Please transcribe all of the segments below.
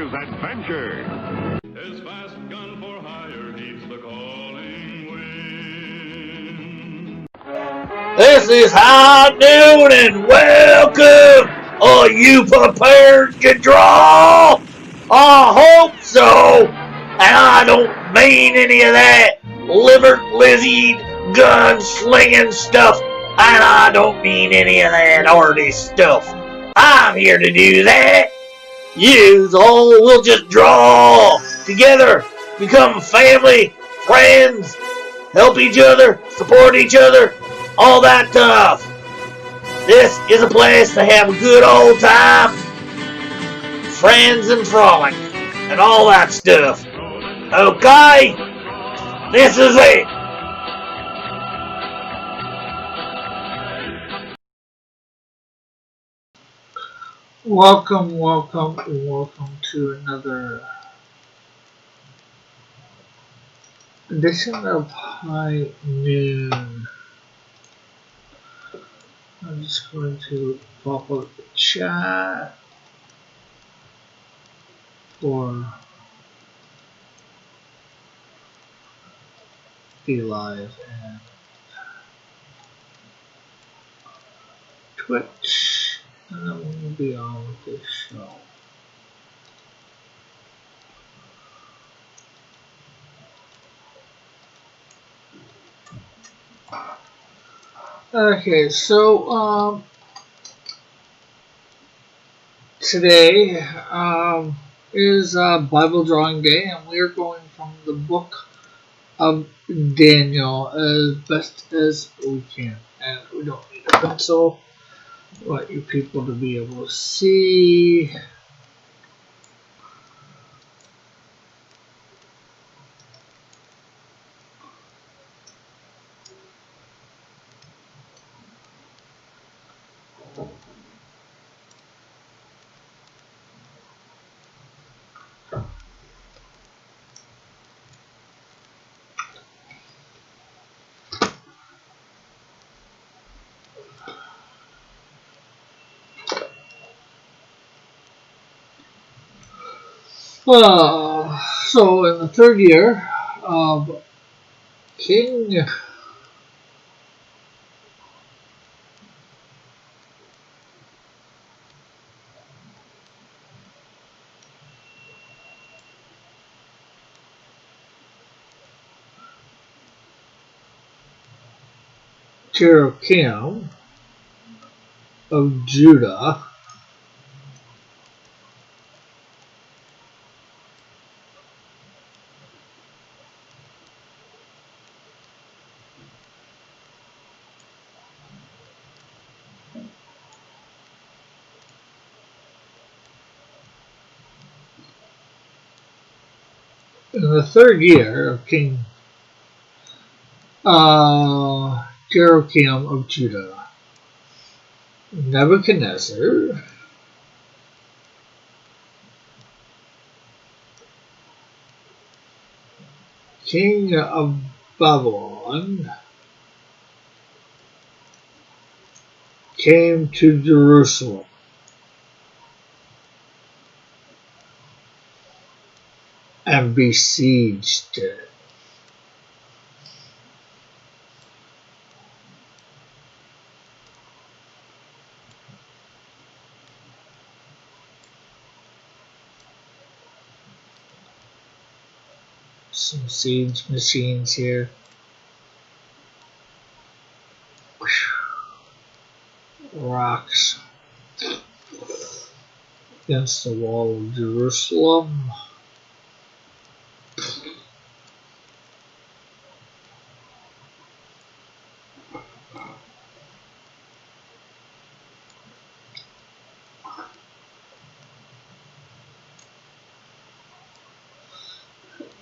is adventure. His fast gun for hire heeds the calling wind. This is High Noon and welcome! Are you prepared to draw? I hope so! And I don't mean any of that liver-lizzied, gun-slinging stuff. And I don't mean any of that arty stuff. I'm here to do that. Yous all will just draw together, become family, friends, help each other, support each other, all that stuff. This is a place to have a good old time, friends and frolic, and all that stuff. Okay? This is it. Welcome to another edition of High Noon. I'm just going to pop up the chat for the live and Twitch, and then we'll be on with this show. Okay, so today is Bible Drawing Day, and we are going from the book of Daniel as best as we can. And we don't need a pencil. I want you people to be able to see. So in the third year of King Jeroboam of Judah, in the third year of King Jeroboam of Judah, Nebuchadnezzar, king of Babylon, came to Jerusalem and besieged it. Some siege machines here. Rocks against the wall of Jerusalem.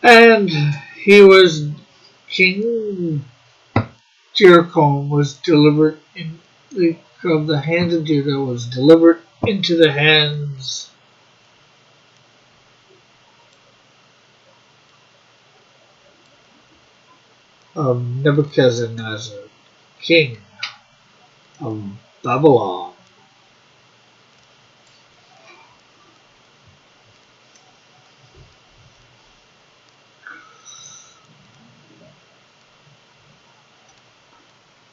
And King Jeroboam was delivered of the hands of Judah was delivered into the hands of Nebuchadnezzar, king of Babylon.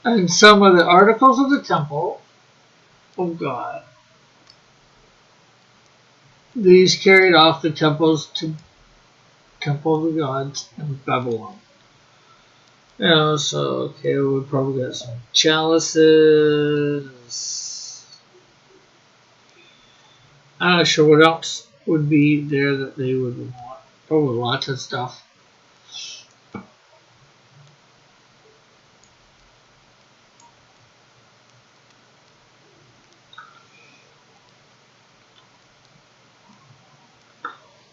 And some of the articles of the temple of God. These carried off the temples to temple of the gods in Babylon. So okay, we'll probably get some chalices. I'm not sure what else would be there that they would want. Probably lots of stuff.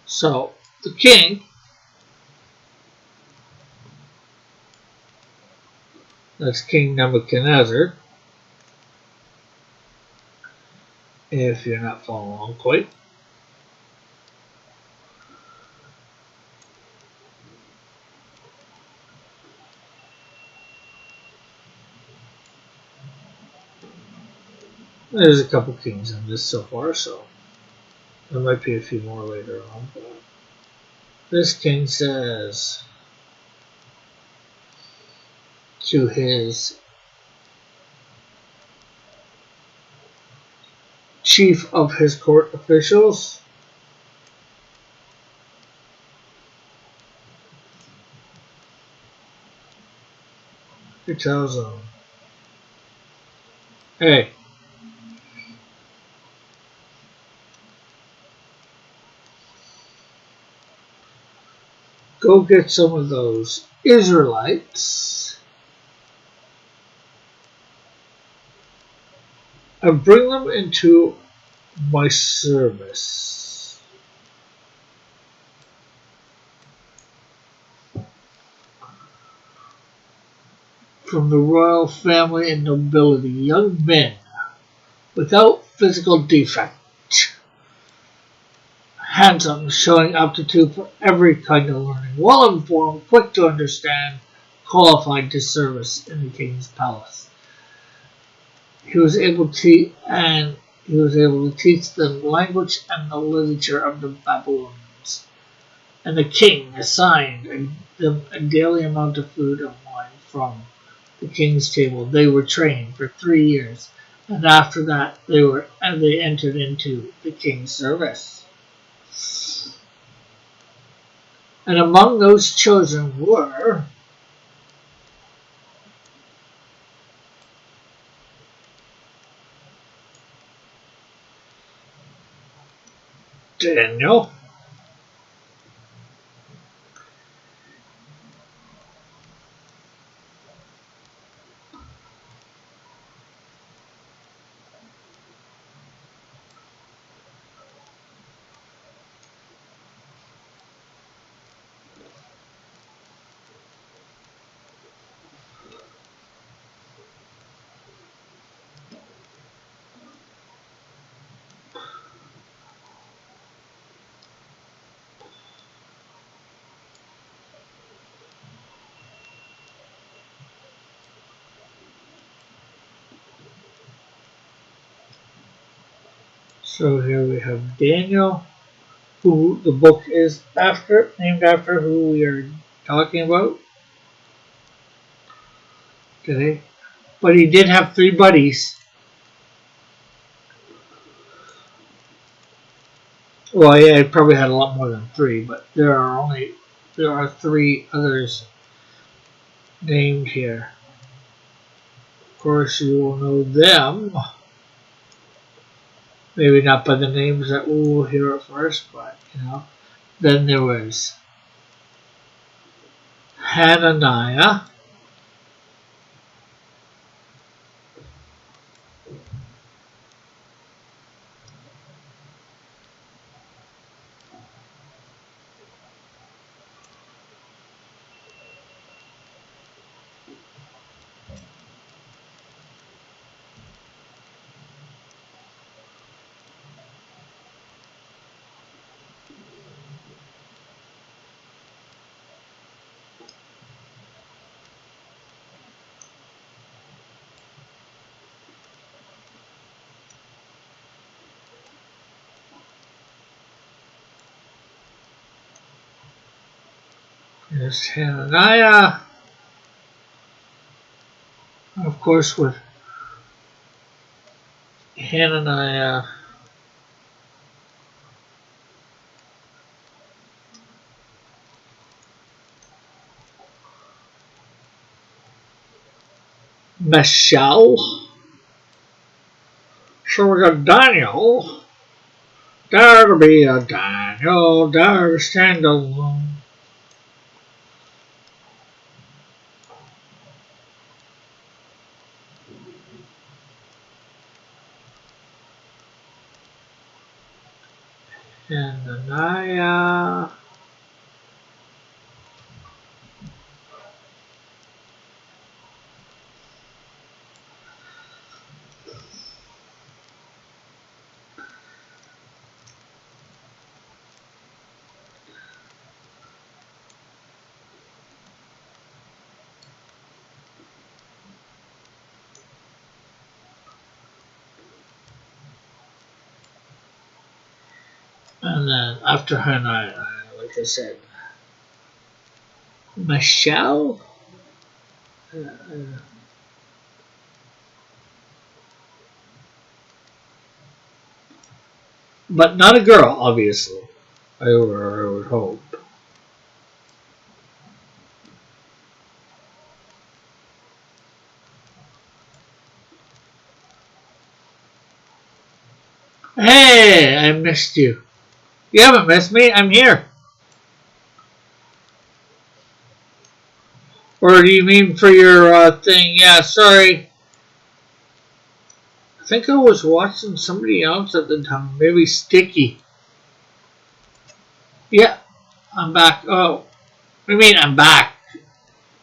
So the king, that's King Nebuchadnezzar, if you're not following along quite. There's a couple kings in this so far, so there might be a few more later on. But this king says to his chief of his court officials, he tells them, hey, go get some of those Israelites and bring them into my service. From the royal family and nobility, young men without physical defect, handsome, showing aptitude for every kind of learning, well informed, quick to understand, qualified to service in the king's palace. He was able to teach them language and the literature of the Babylonians. And the king assigned them a daily amount of food and wine from the king's table. They were trained for 3 years, and after that they entered into the king's service. And among those chosen were Daniel, so here we have Daniel, who the book is named after who we are talking about today. But he did have 3 buddies. Well, yeah, he probably had a lot more than 3, but there are 3 others named here. Of course, you will know them. Maybe not by the names that we will hear at first, but Then there was Hananiah, Of of course, with Hananiah, Mishael. So we got Daniel. There to be a Daniel, there to stand alone. Hananiah. And then after Hananiah, like I said, Michelle. But not a girl, obviously. I would hope. Hey, I missed you. You haven't missed me. I'm here. Or do you mean for your thing? Yeah, sorry. I think I was watching somebody else at the time. Maybe Sticky. Yeah, I'm back. Oh, I mean I'm back.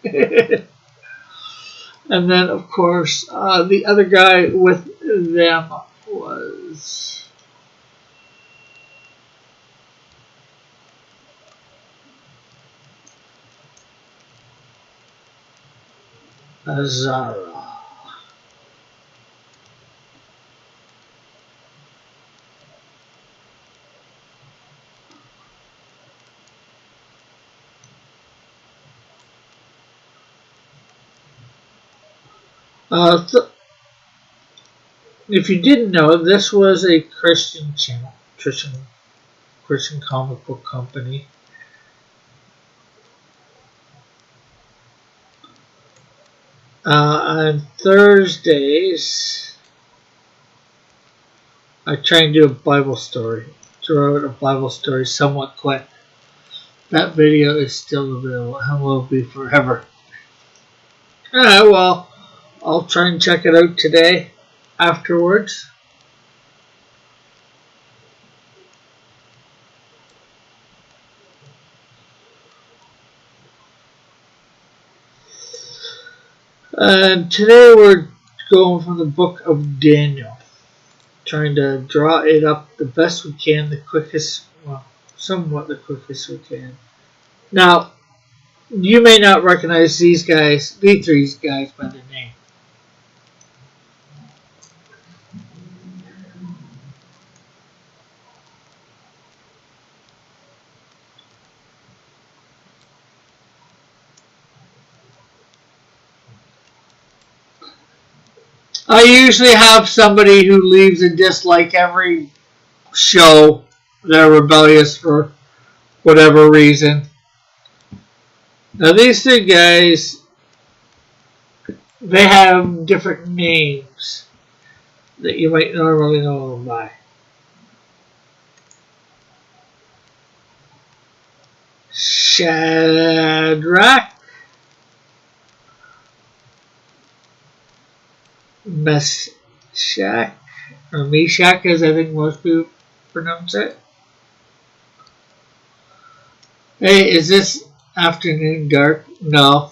And then, of course, the other guy with them was Zara. If you didn't know, this was a Christian channel, Christian comic book company. On Thursdays, I try and do a Bible story. Throw out a Bible story somewhat quick. That video is still available and will be forever. Alright, well, I'll try and check it out today afterwards. And today we're going from the book of Daniel. Trying to draw it up the best we can, the quickest, well, somewhat the quickest we can. Now, you may not recognize these three guys by their name. I usually have somebody who leaves a dislike every show. They're rebellious for whatever reason. Now these three guys, they have different names that you might normally know them by. Shadrach, Meshach, or Meshach as I think most people pronounce it. Hey, is this afternoon dark? No.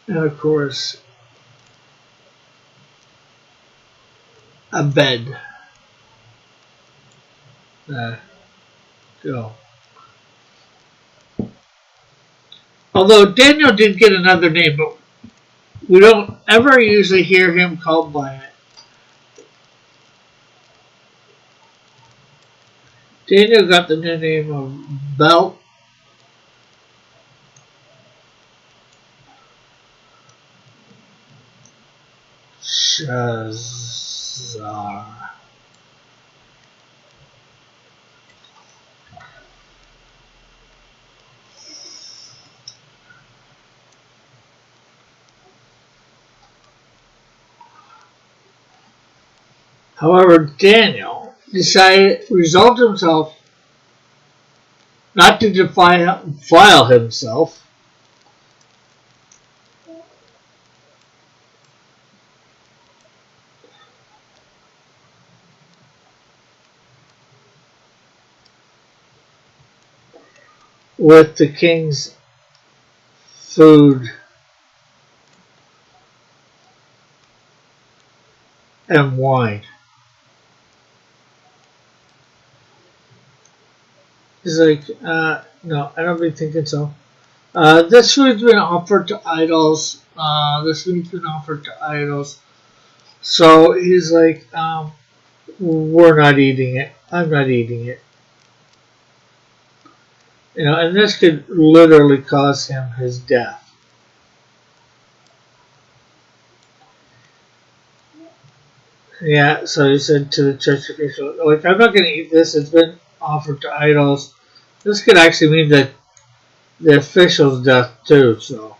And of course, a bed. Go. Although Daniel did get another name, but we don't ever usually hear him called by it. Daniel got the new name of Belshazzar. However, Daniel resolved himself not to defile himself with the king's food and wine. He's like, no, I don't be thinking so. This food's been offered to idols. This food's been offered to idols. So he's like, we're not eating it. I'm not eating it. You know, and this could literally cause him his death. Yeah, so he said to the church official, like, I'm not going to eat this. It's been offered to idols. This could actually mean that the official's death too, so.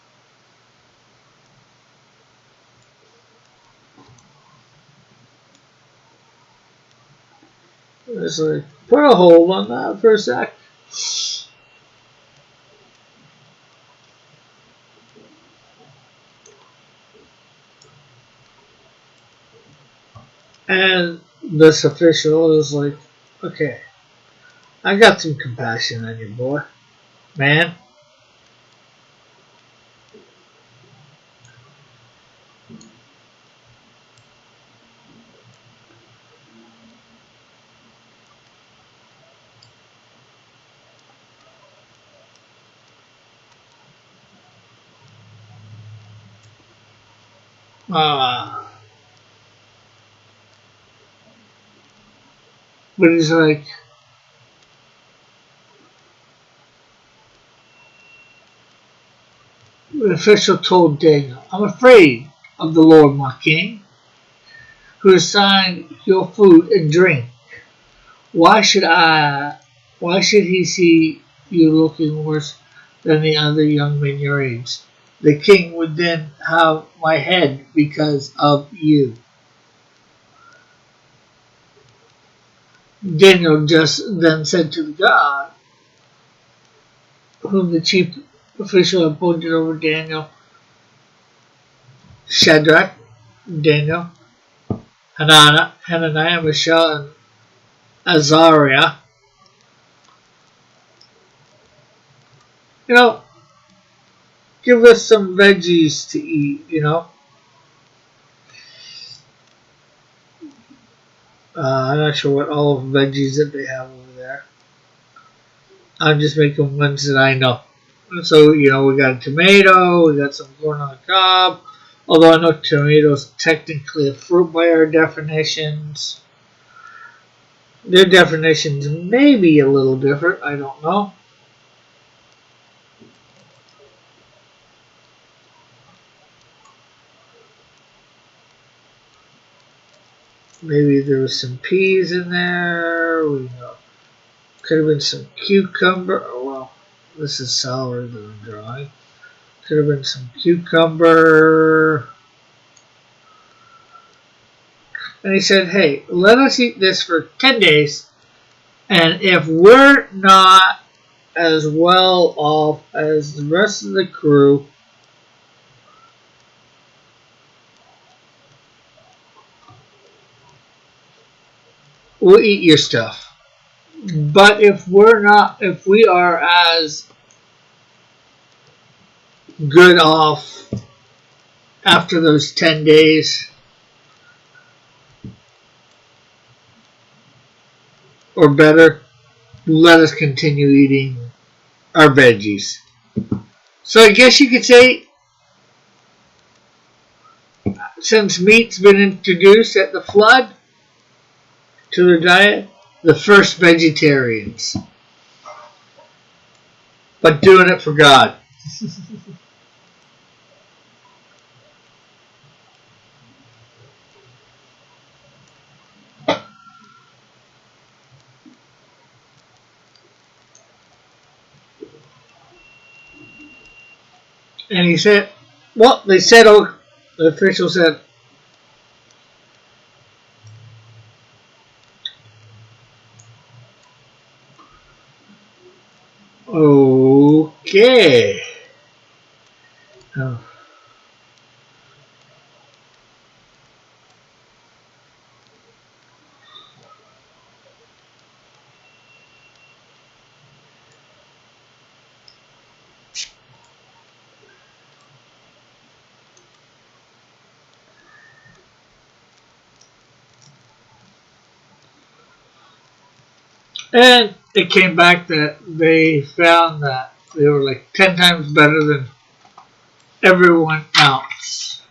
It's like, put a hold on that for a sec. And this official is like, okay, I got some compassion on you, boy. Man. But he's like, the official told Daniel, I'm afraid of the Lord my king, who assigned your food and drink. Why should he see you looking worse than the other young men your age? The king would then have my head because of you. Daniel just then said to the God, whom the chief official appointed over Daniel, Shadrach, Daniel, Hananiah, Mishael, and Azariah, you know, give us some veggies to eat, you know. I'm not sure what all of the veggies that they have over there. I'm just making ones that I know. So, you know, we got a tomato, we got some corn on the cob, although I know tomatoes technically a fruit by our definitions. Their definitions may be a little different, I don't know. Maybe there was some peas in there. We know. Could have been some cucumber. Oh, well, this is sour that I'm drawing. Could have been some cucumber. And he said, hey, let us eat this for 10 days. And if we're not as well off as the rest of the crew, we'll eat your stuff. But if we are as good off after those 10 days or better, let us continue eating our veggies. So I guess you could say, since meat's been introduced at the flood to the diet, the first vegetarians. But doing it for God. And he said, well, they said, oh, the official said, okay. Oh. And it came back that they found that they were like 10 times better than everyone else.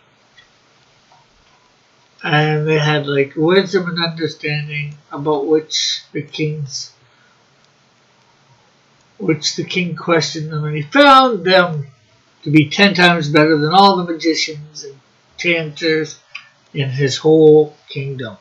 And they had like wisdom and understanding about which the king questioned them, and he found them to be 10 times better than all the magicians and enchanters in his whole kingdom.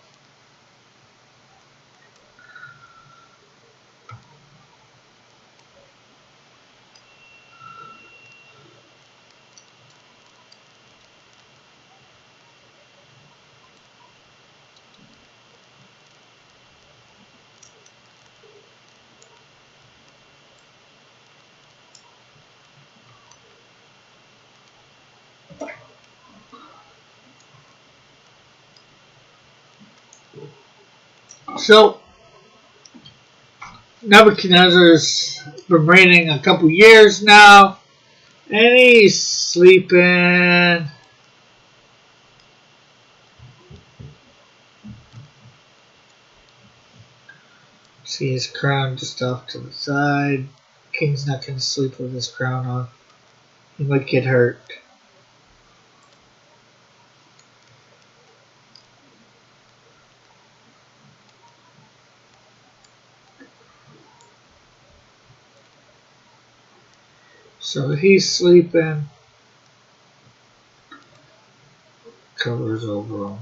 So Nebuchadnezzar's been reigning a couple years now, and he's sleeping. See his crown just off to the side. King's not going to sleep with his crown on. He might get hurt. So he's sleeping. Covers over him.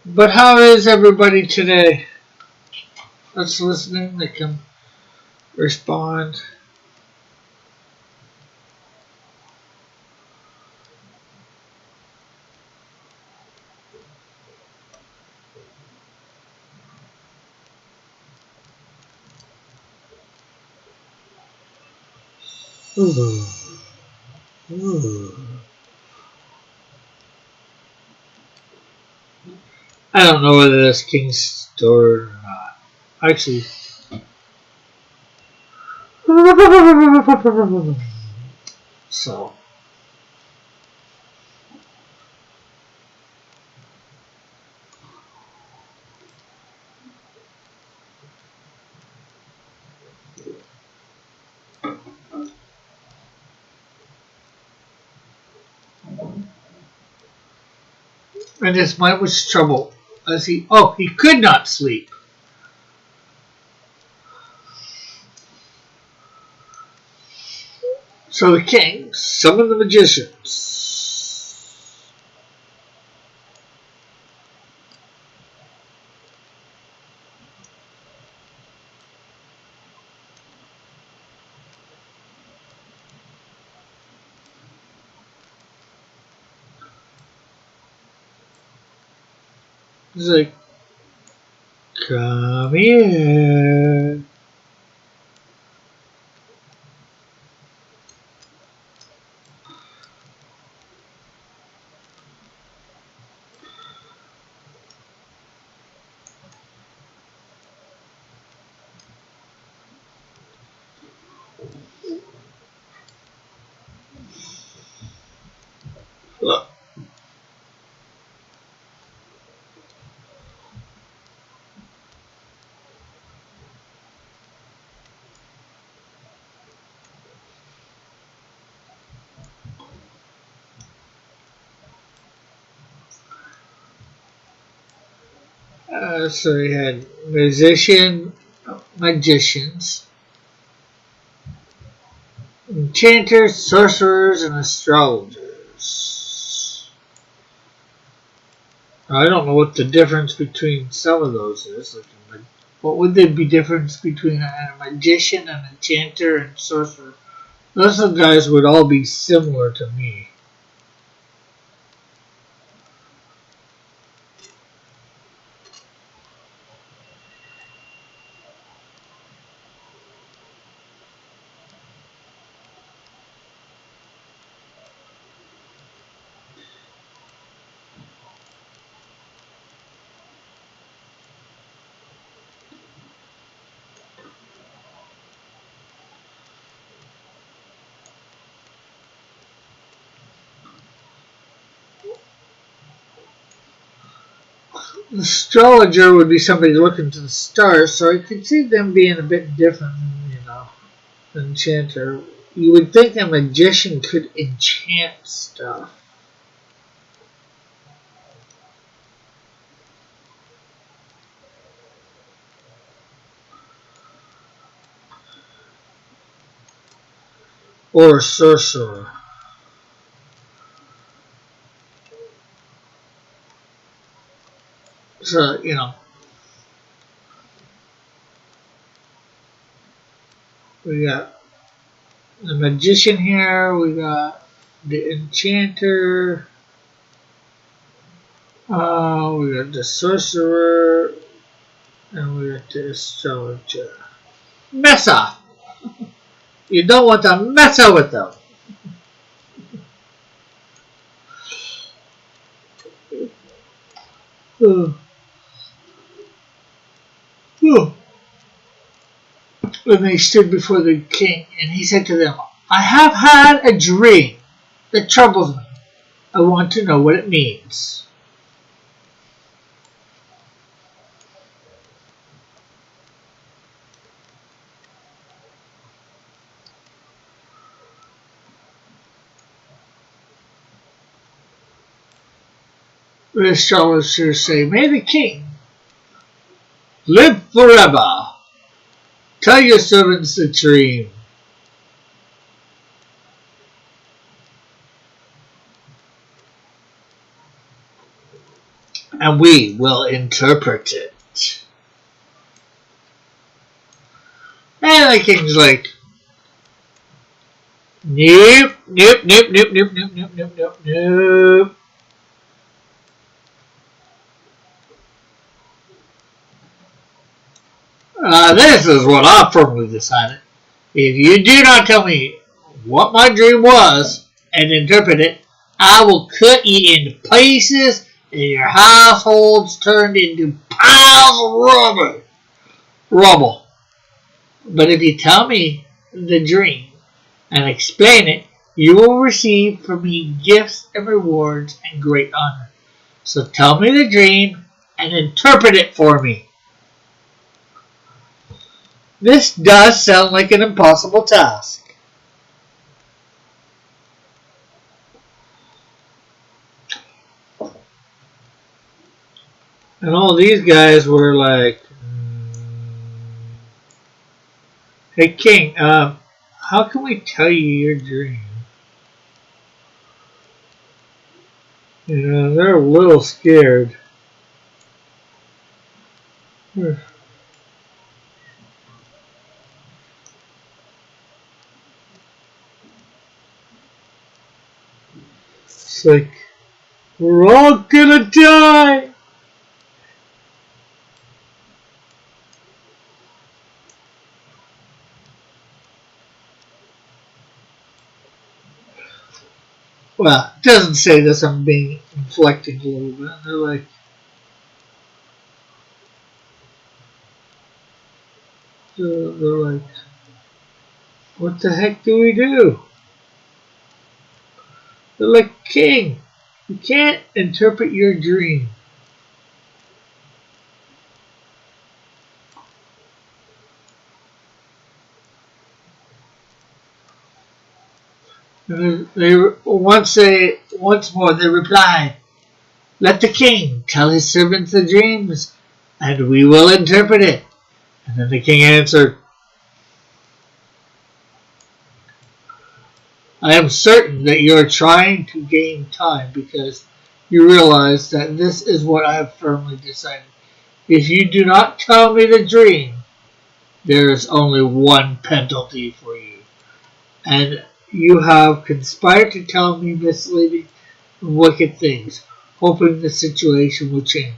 But how is everybody today? That's listening. They can respond. Ooh. Ooh. I don't know whether that's King's story or not. Actually. So. And his mind was troubled as he could not sleep. So the king summoned the magicians. He's like, come here. Look. So he had magicians, enchanters, sorcerers, and astrologers. I don't know what the difference between some of those is. Like What would the be difference between a magician, an enchanter, and sorcerer? Those guys would all be similar to me. The astrologer would be somebody looking to the stars, so I could see them being a bit different than enchanter. You would think a magician could enchant stuff. Or a sorcerer. So, we got the magician here, we got the enchanter, we got the sorcerer, and we got the astrologer. Messa! You don't want to mess with them. When they stood before the king, and he said to them, I have had a dream that troubles me. I want to know what it means. The astrologers say, May the king live forever. Tell your servants the dream. And we will interpret it. And the king's like, nope, nope, nope, nope, nope, nope, nope, nope, nope, nope. This is what I firmly decided. If you do not tell me what my dream was and interpret it, I will cut you into pieces and your households turned into piles of rubble. But if you tell me the dream and explain it, you will receive from me gifts and rewards and great honor. So tell me the dream and interpret it for me. This does sound like an impossible task. And all these guys were like, Hey king, how can we tell you your dream? They're a little scared. It's like, we're all gonna die! Well, it doesn't say this, I'm being inflecting a little bit. They're like, what the heck do we do? They're like, king, you can't interpret your dream. And once more they replied, Let the king tell his servants the dreams, and we will interpret it. And then the king answered, I am certain that you are trying to gain time because you realize that this is what I have firmly decided. If you do not tell me the dream, there is only one penalty for you. And you have conspired to tell me misleading and wicked things, hoping the situation will change.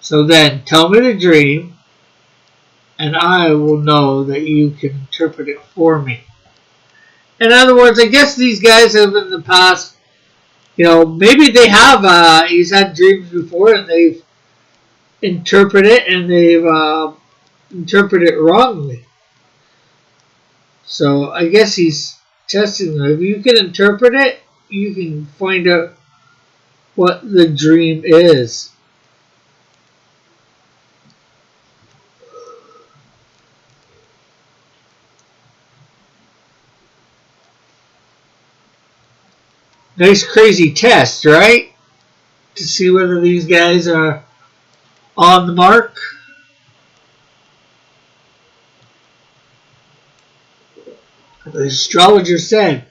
So then, tell me the dream, and I will know that you can interpret it for me. In other words, I guess these guys have in the past, maybe they have, he's had dreams before and they've interpreted it and they've interpreted it wrongly. So I guess he's testing them. If you can interpret it, you can find out what the dream is. Nice crazy test, right? To see whether these guys are on the mark. The astrologer said,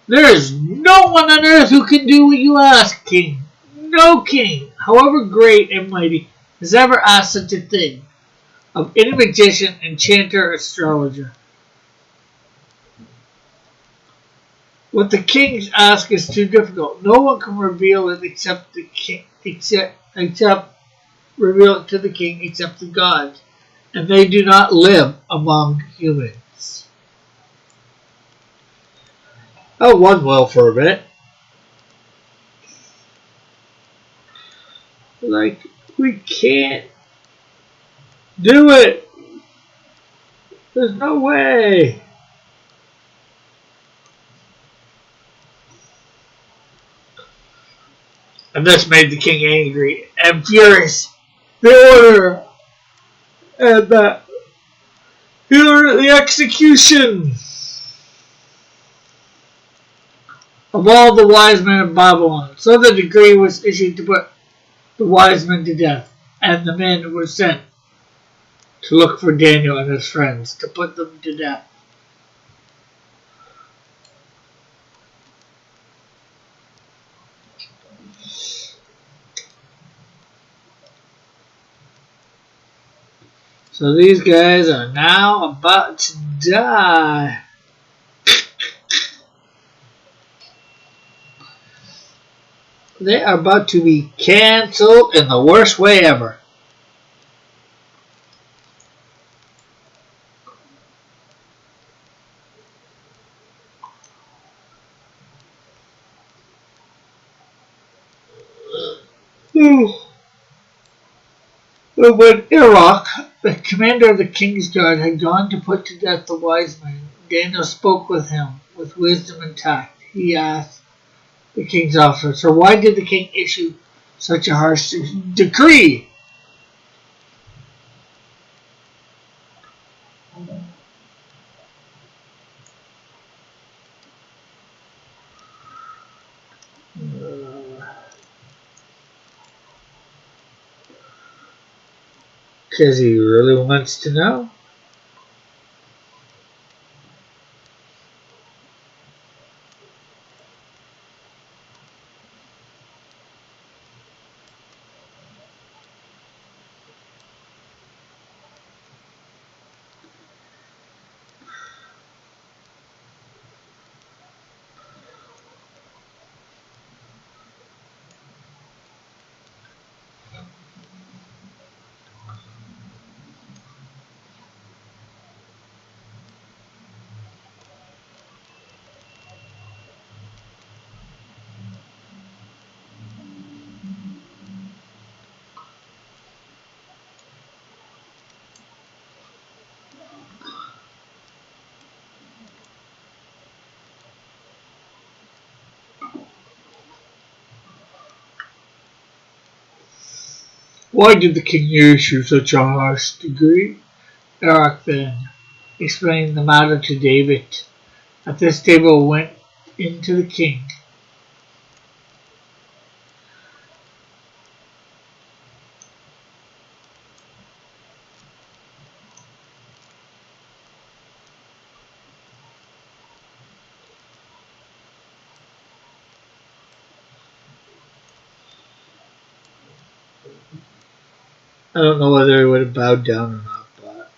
"There is no one on earth who can do what you ask, King. No king, however great and mighty, has ever asked such a thing of any magician, enchanter, or astrologer. What the kings ask is too difficult. No one can reveal it except the king, except reveal it to the king except the gods, and they do not live among humans." I won well for a bit. Like, we can't do it. There's no way. And this made the king angry and furious. The order and he ordered the execution of all the wise men of Babylon. So the decree was issued to put the wise men to death, and the men were sent to look for Daniel and his friends to put them to death. So these guys are now about to die. They are about to be cancelled in the worst way ever. When Iraq, the commander of the king's guard, had gone to put to death the wise men, Daniel spoke with him with wisdom and tact. He asked the king's officer, "Why did the king issue such a harsh decree?" Because he really wants to know. Why did the king issue such a harsh decree? Iraq then explained the matter to David. At this David went into the king. I don't know whether he would have bowed down or not, but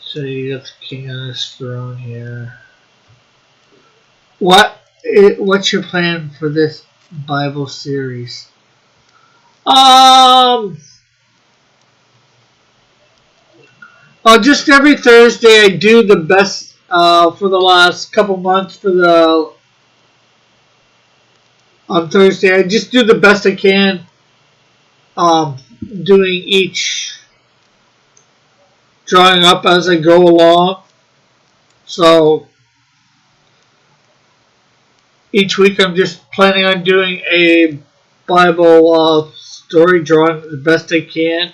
so you got the king on his throne here. What's your plan for this Bible series? Just every Thursday I do the best for the last couple months on Thursday. I just do the best I can, doing each drawing up as I go along. So each week I'm just planning on doing a Bible story, drawing the best I can.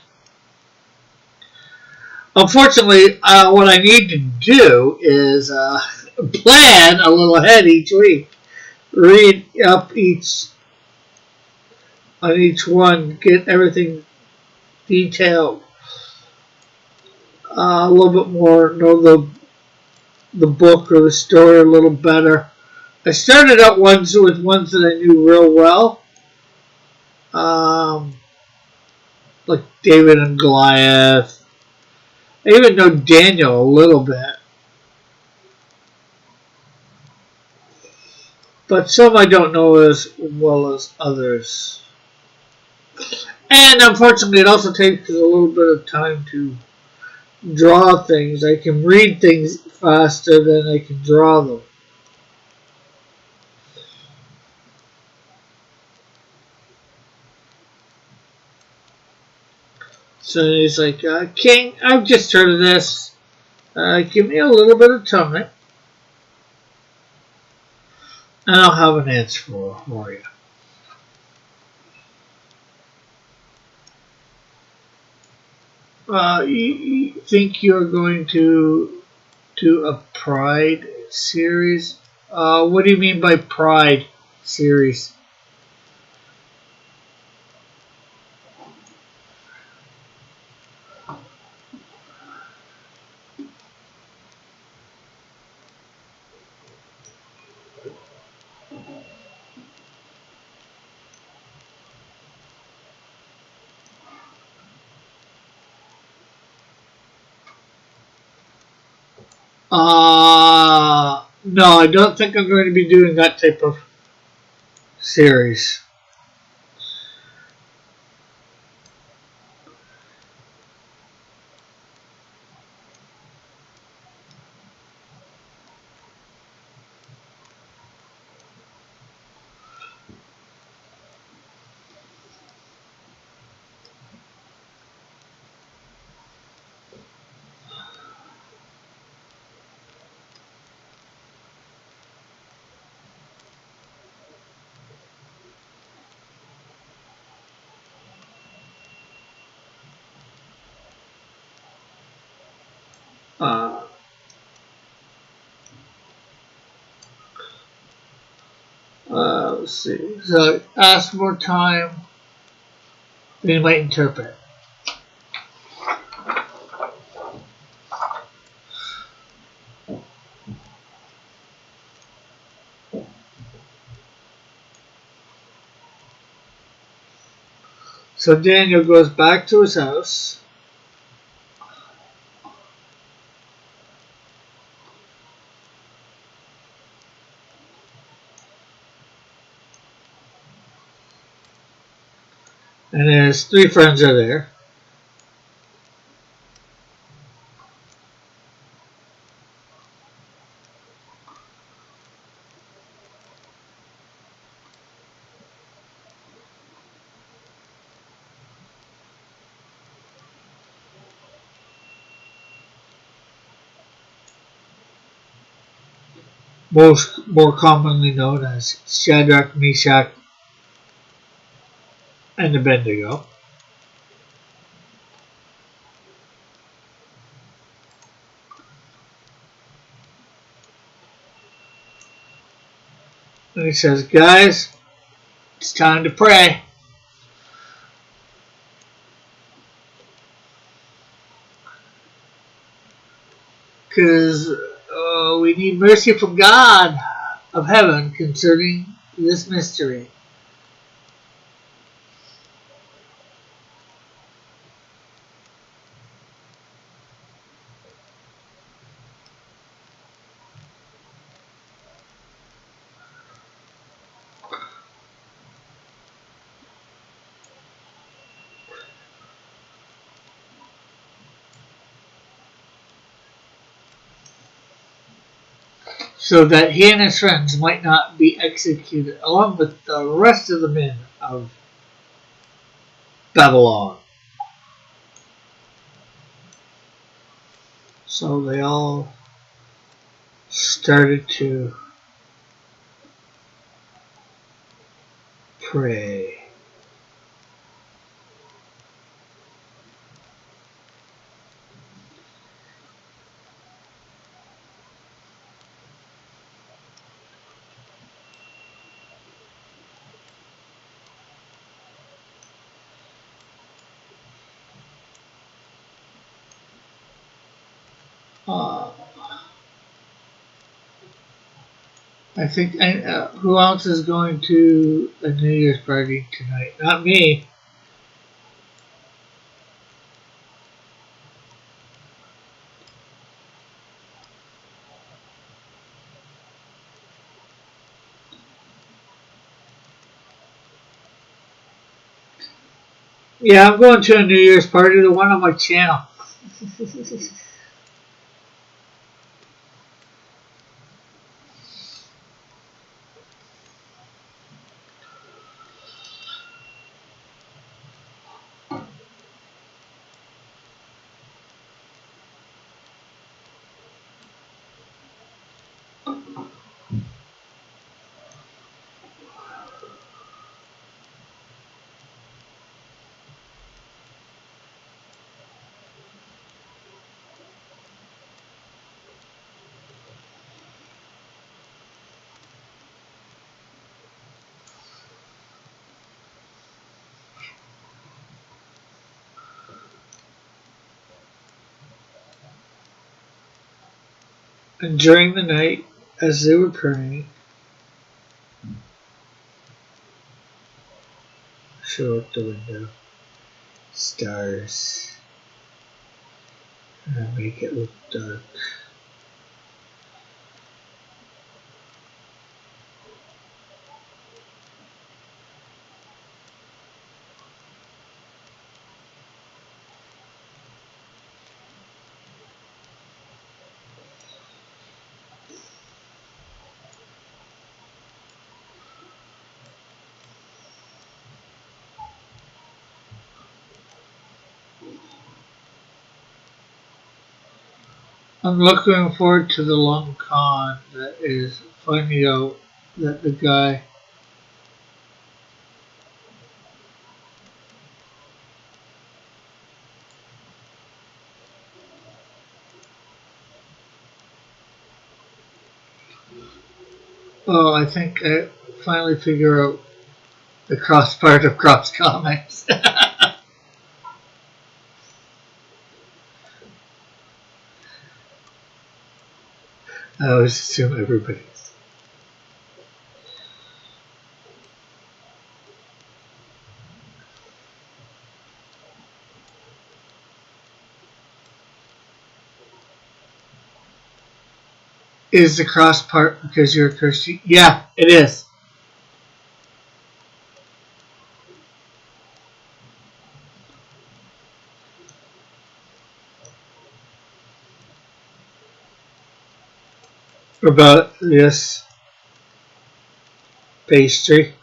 Unfortunately, what I need to do is plan a little ahead each week. Read up on each one, get everything detailed a little bit more, know the book or the story a little better. I started out with ones that I knew real well, like David and Goliath. I even know Daniel a little bit, but some I don't know as well as others. And unfortunately, it also takes a little bit of time to draw things. I can read things faster than I can draw them. So he's like, King, I've just heard of this. Give me a little bit of time, and I'll have an answer for you. You think you're going to do a Pride series? What do you mean by Pride series? No, I don't think I'm going to be doing that type of series. Let's see. So ask more time. They might interpret. So Daniel goes back to his house. And his 3 friends are there. More commonly known as Shadrach, Meshach, and Abednego. And he says, guys, it's time to pray. Because we need mercy from God of heaven concerning this mystery. so that he and his friends might not be executed along with the rest of the men of Babylon. So they all started to pray. Uh, I think who else is going to a New Year's party tonight? Not me. Yeah, I'm going to a New Year's party, the one on my channel. And during the night, as they were praying, show up the window, stars, and make it look dark. I'm looking forward to the long con that is finding out that the guy. Oh, I think I finally figure out the cross part of Cross Comics. I always assume everybody's. Is the cross part because you're a Christian? Yeah, it is. About this pastry.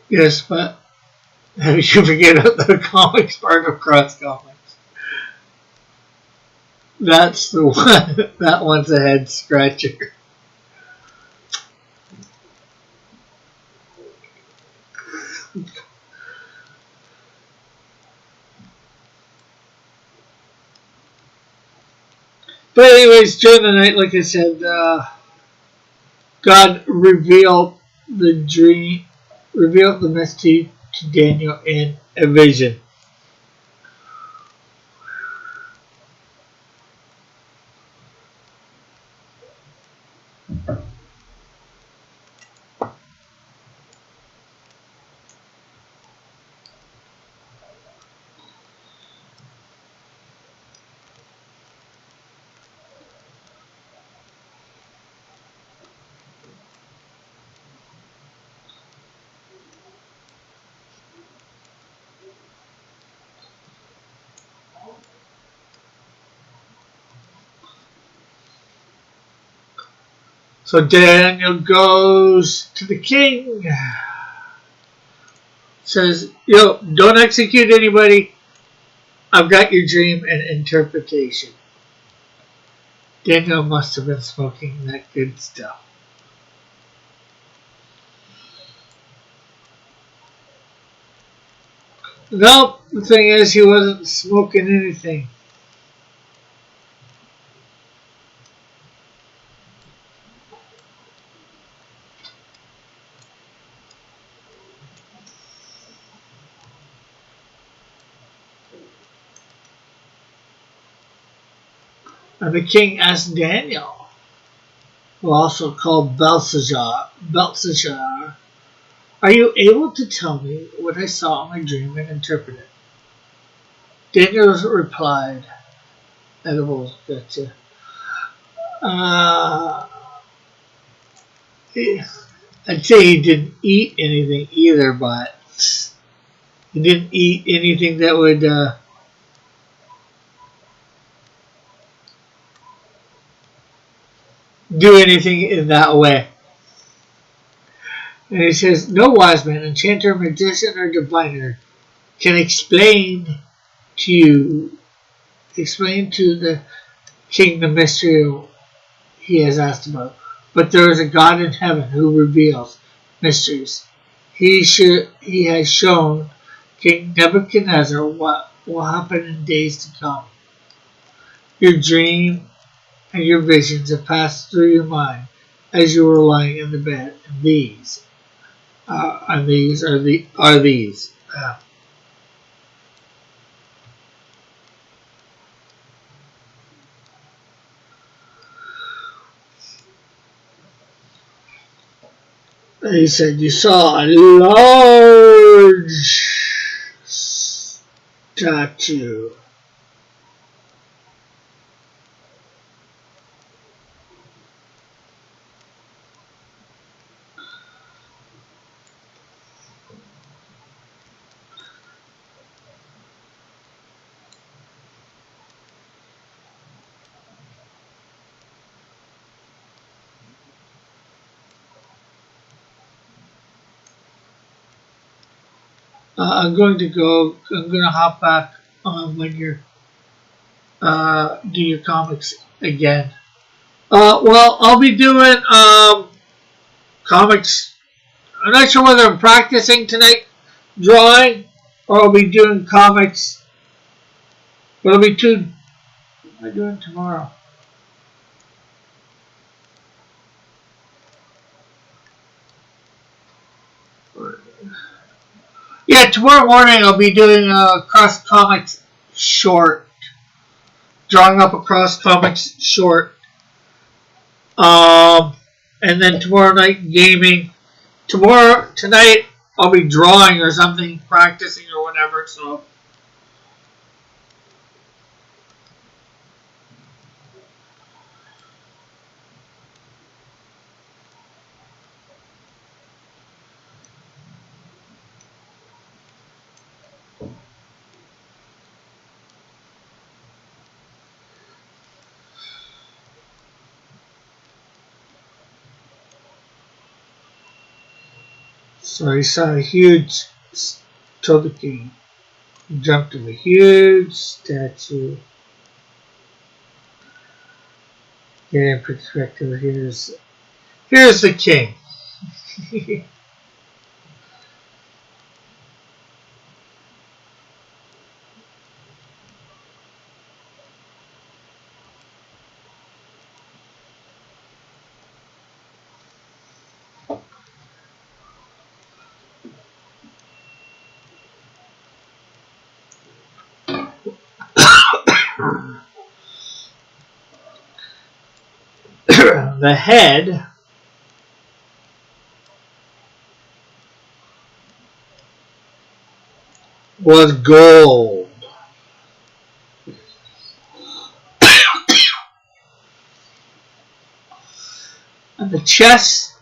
Yes, but you forget the comics part of Cross Comics. That's the one. That one's a head scratcher. But anyways, during the night, like I said, God revealed the dream, revealed the mystery to Daniel in a vision. So Daniel goes to the king, says, "Yo, don't execute anybody. I've got your dream and interpretation." Daniel must have been smoking that good stuff. Nope, the thing is, he wasn't smoking anything. And the king asked Daniel, who also called Belshazzar, "Are you able to tell me what I saw in my dream and interpret it?" Daniel replied, "Edibles, gotcha. Uh, I'd say he didn't eat anything either, but he didn't eat anything that would do anything in that way." And he says, "No wise man, enchanter, magician, or diviner can explain to the king the mystery he has asked about. But there is a God in heaven who reveals mysteries. He has shown King Nebuchadnezzar what will happen in days to come. Your dream and your visions have passed through your mind as you were lying in the bed, and these are these. He said you saw a large statue. I'm going to hop back when you're do your comics again. Well, I'll be doing comics. I'm not sure whether I'm practicing tonight drawing or I'll be doing comics. But I'll be two. What am I doing tomorrow? Yeah, tomorrow morning I'll be doing a cross comics short, drawing up a cross comics short. And then tomorrow night gaming. Tonight I'll be drawing or something, practicing or whatever. So. So he saw a huge Togeking. He jumped to a huge statue. Get in perspective. Here's the king. The head was gold. And the chest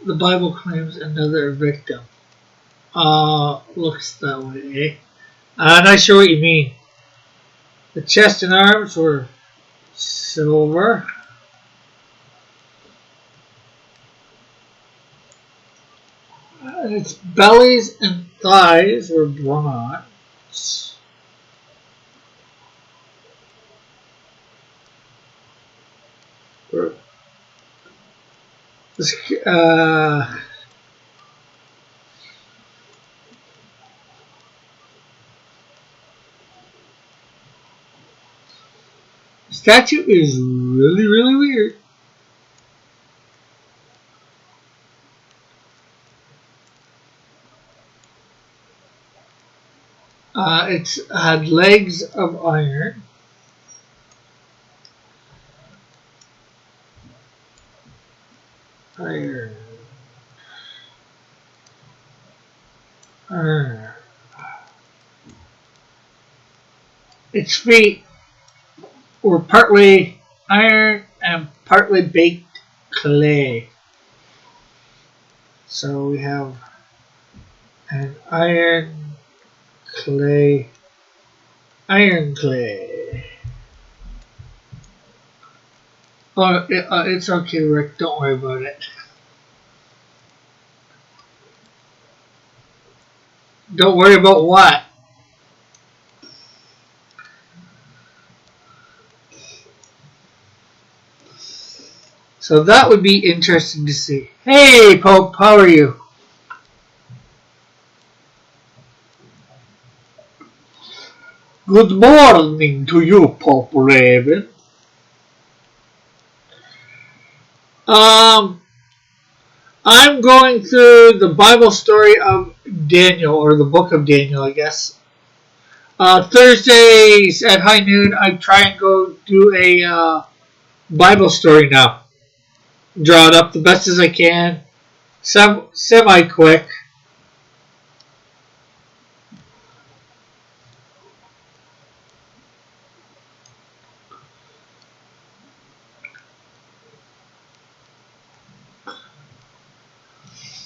the Bible claims another victim. Looks that way, eh? Not sure what you mean. The chest and arms were silver. Its bellies and thighs were bronze. Uh, statue is really, really weird. It had legs of iron. Iron. Iron. Its feet were partly iron and partly baked clay. So we have an iron clay. Oh, it's okay, Rick. Don't worry about it. Don't worry about what? So that would be interesting to see. Hey, Pope, how are you? Good morning to you, Pope Raven. I'm going through the Bible story of Daniel, or the book of Daniel, I guess. Thursdays at high noon, I try and go do a Bible story now. Draw it up the best as I can. Semi-quick.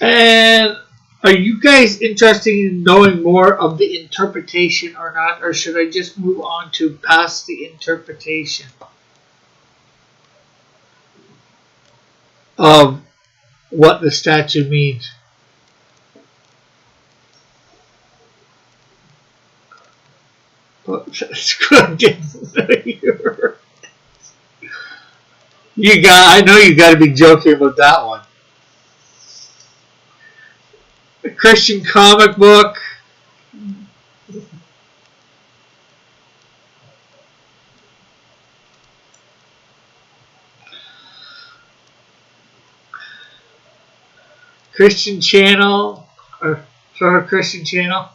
And are you guys interested in knowing more of the interpretation or not? Or should I just move on to past the interpretation of what the statue means? I know you got to be joking about that one. A Christian comic book. Christian channel, or sort of Christian channel.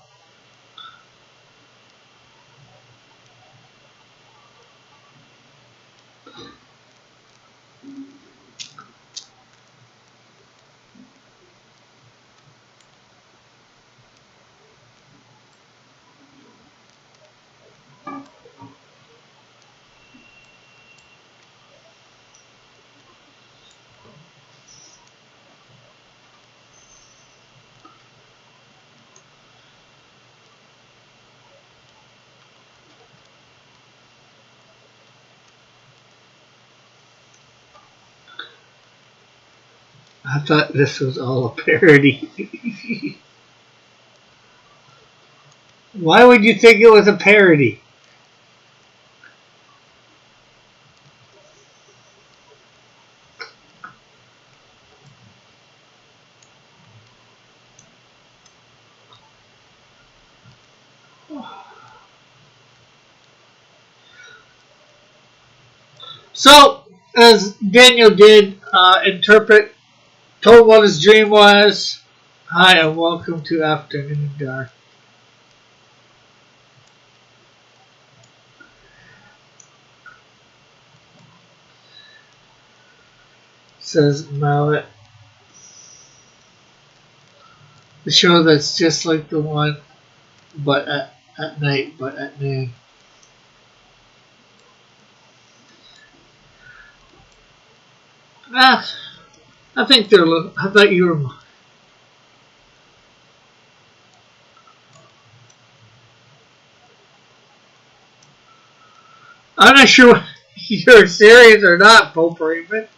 I thought this was all a parody. Why would you think it was a parody? So, as Daniel did interpret, told what his dream was. Hi, and welcome to Afternoon Dark. Says Mallet. The show that's just like the one, but at night, but at noon. Ah, I think they're. I thought you were. I'm not sure if you're serious or not, Pope Raymond.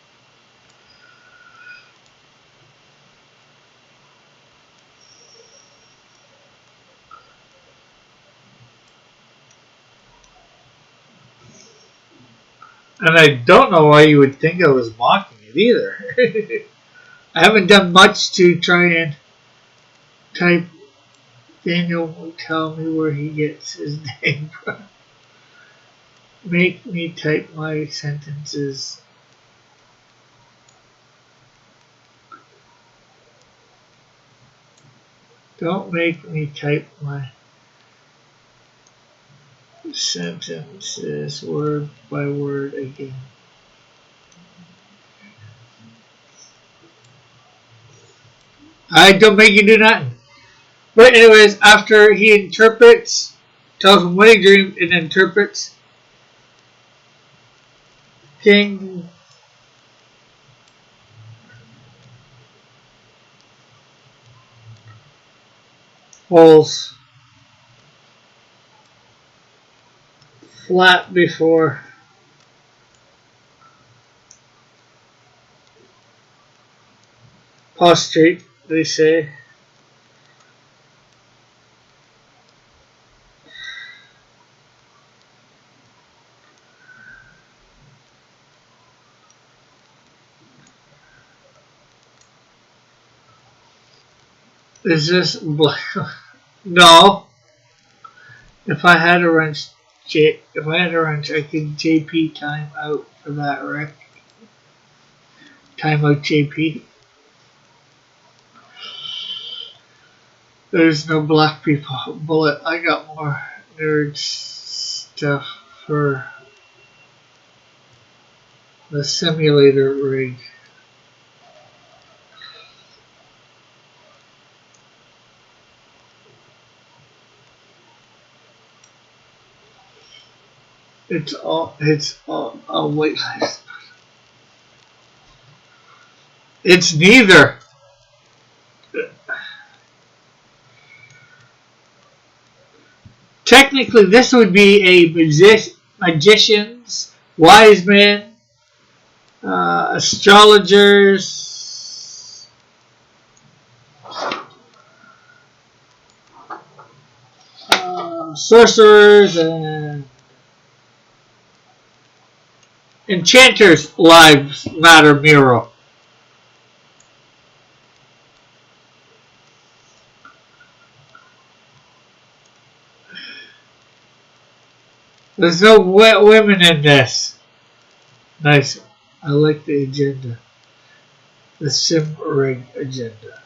And I don't know why you would think I was mocking it either. I haven't done much to try and type. Daniel will tell me where he gets his name from. Make me type my sentences. Don't make me type my sentences word by word again. I don't make you do nothing. But anyways, after he interprets, tells him what he dreamed and interprets, King falls flat before prostrate, they say. Is this black? No. If I had a wrench, I could JP time out for that wreck. Time out JP. There's no black people bullet. I got more nerd stuff for the simulator rig. It's all white lies. It's neither. Technically, this would be a magicians, wise men, astrologers, sorcerers, and enchanters' lives matter mural. There's no wet women in this. Nice. I like the agenda. The sim rig agenda.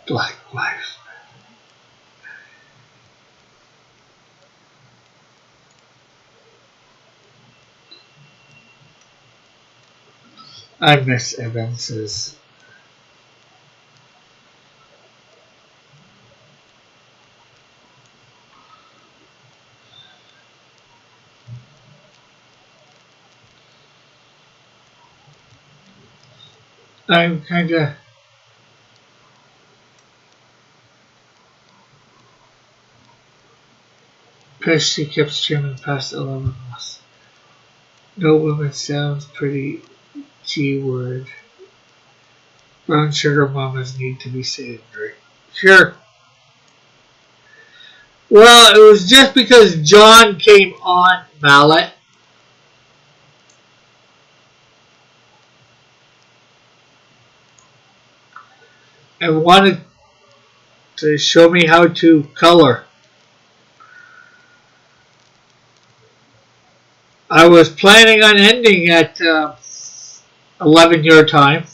Black life. I miss Evanses. I'm kinda pissed she kept streaming past 11 months. No woman sounds pretty G-word. Brown sugar mamas need to be savory. Sure. Well, it was just because John came on Mallet. And wanted to show me how to color. I was planning on ending at 11 your time.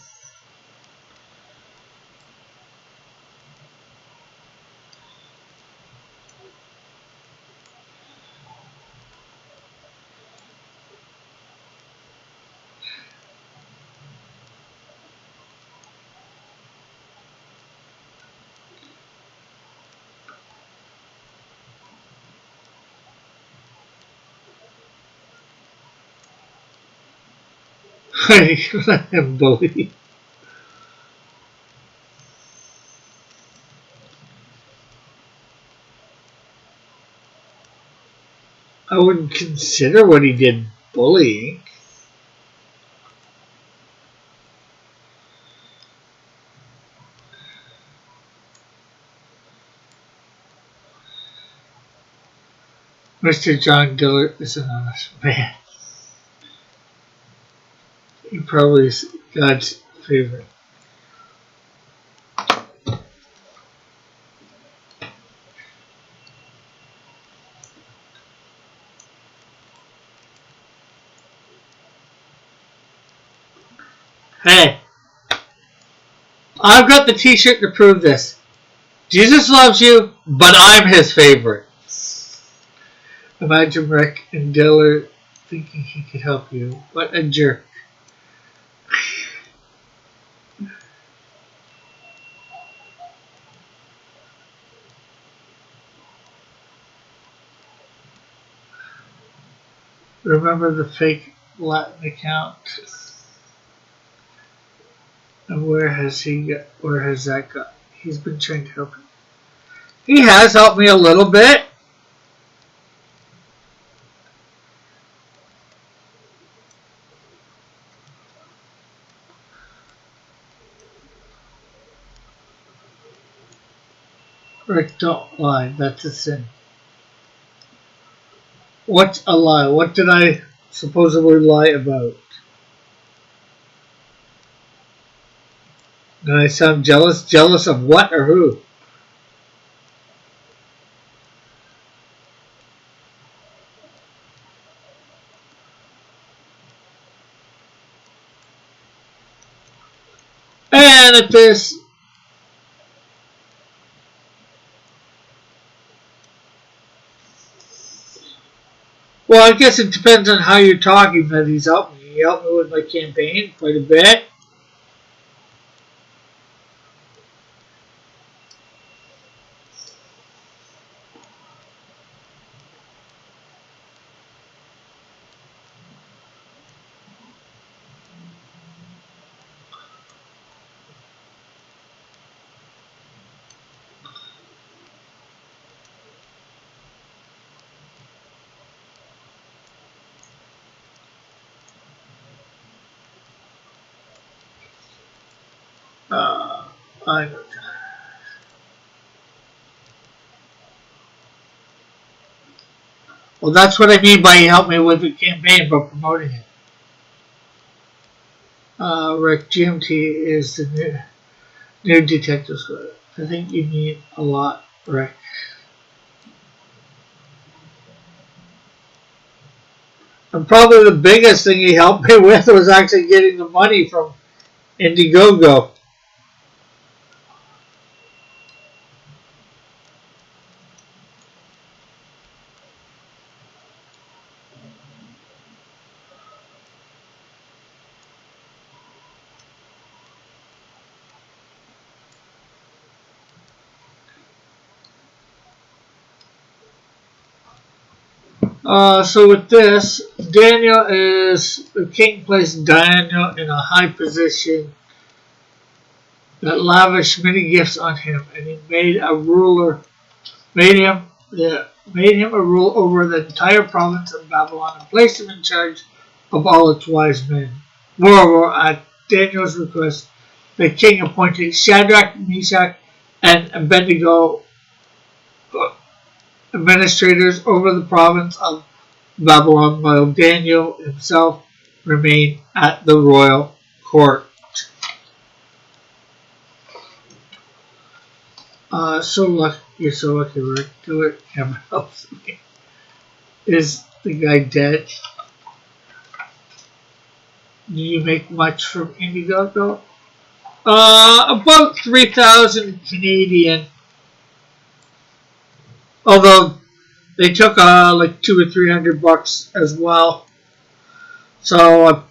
I am bullied. I wouldn't consider what he did bullying. Mr. John Dillard is an honest man. He probably is God's favorite. Hey, I've got the t-shirt to prove this. Jesus loves you, but I'm his favorite. Imagine Rick and Dillard thinking he could help you. What a jerk. Remember the fake Latin account? And where has that got? He's been trying to help him. He has helped me a little bit. Rick, don't lie. That's a sin. What's a lie? What did I supposedly lie about? Did I sound jealous? Jealous of what or who? And at this, well, I guess it depends on how you're talking that he's helped me. He helped me with my campaign quite a bit. I know. Well, that's what I mean by he helped me with the campaign, but promoting it. Rick, GMT is the new detective squad. I think you need a lot, Rick. And probably the biggest thing he helped me with was actually getting the money from Indiegogo. So with this, Daniel is the king placed Daniel in a high position that lavished many gifts on him, and he made him a rule over the entire province of Babylon and placed him in charge of all its wise men. Moreover, at Daniel's request, the king appointed Shadrach, Meshach, and Abednego administrators over the province of Babylon, while Daniel himself remained at the royal court. You're so lucky, Rick. Do it. Never helps me. Is the guy dead? Do you make much from Indiegogo? About 3,000 Canadian. Although they took like $200 or $300 as well. So I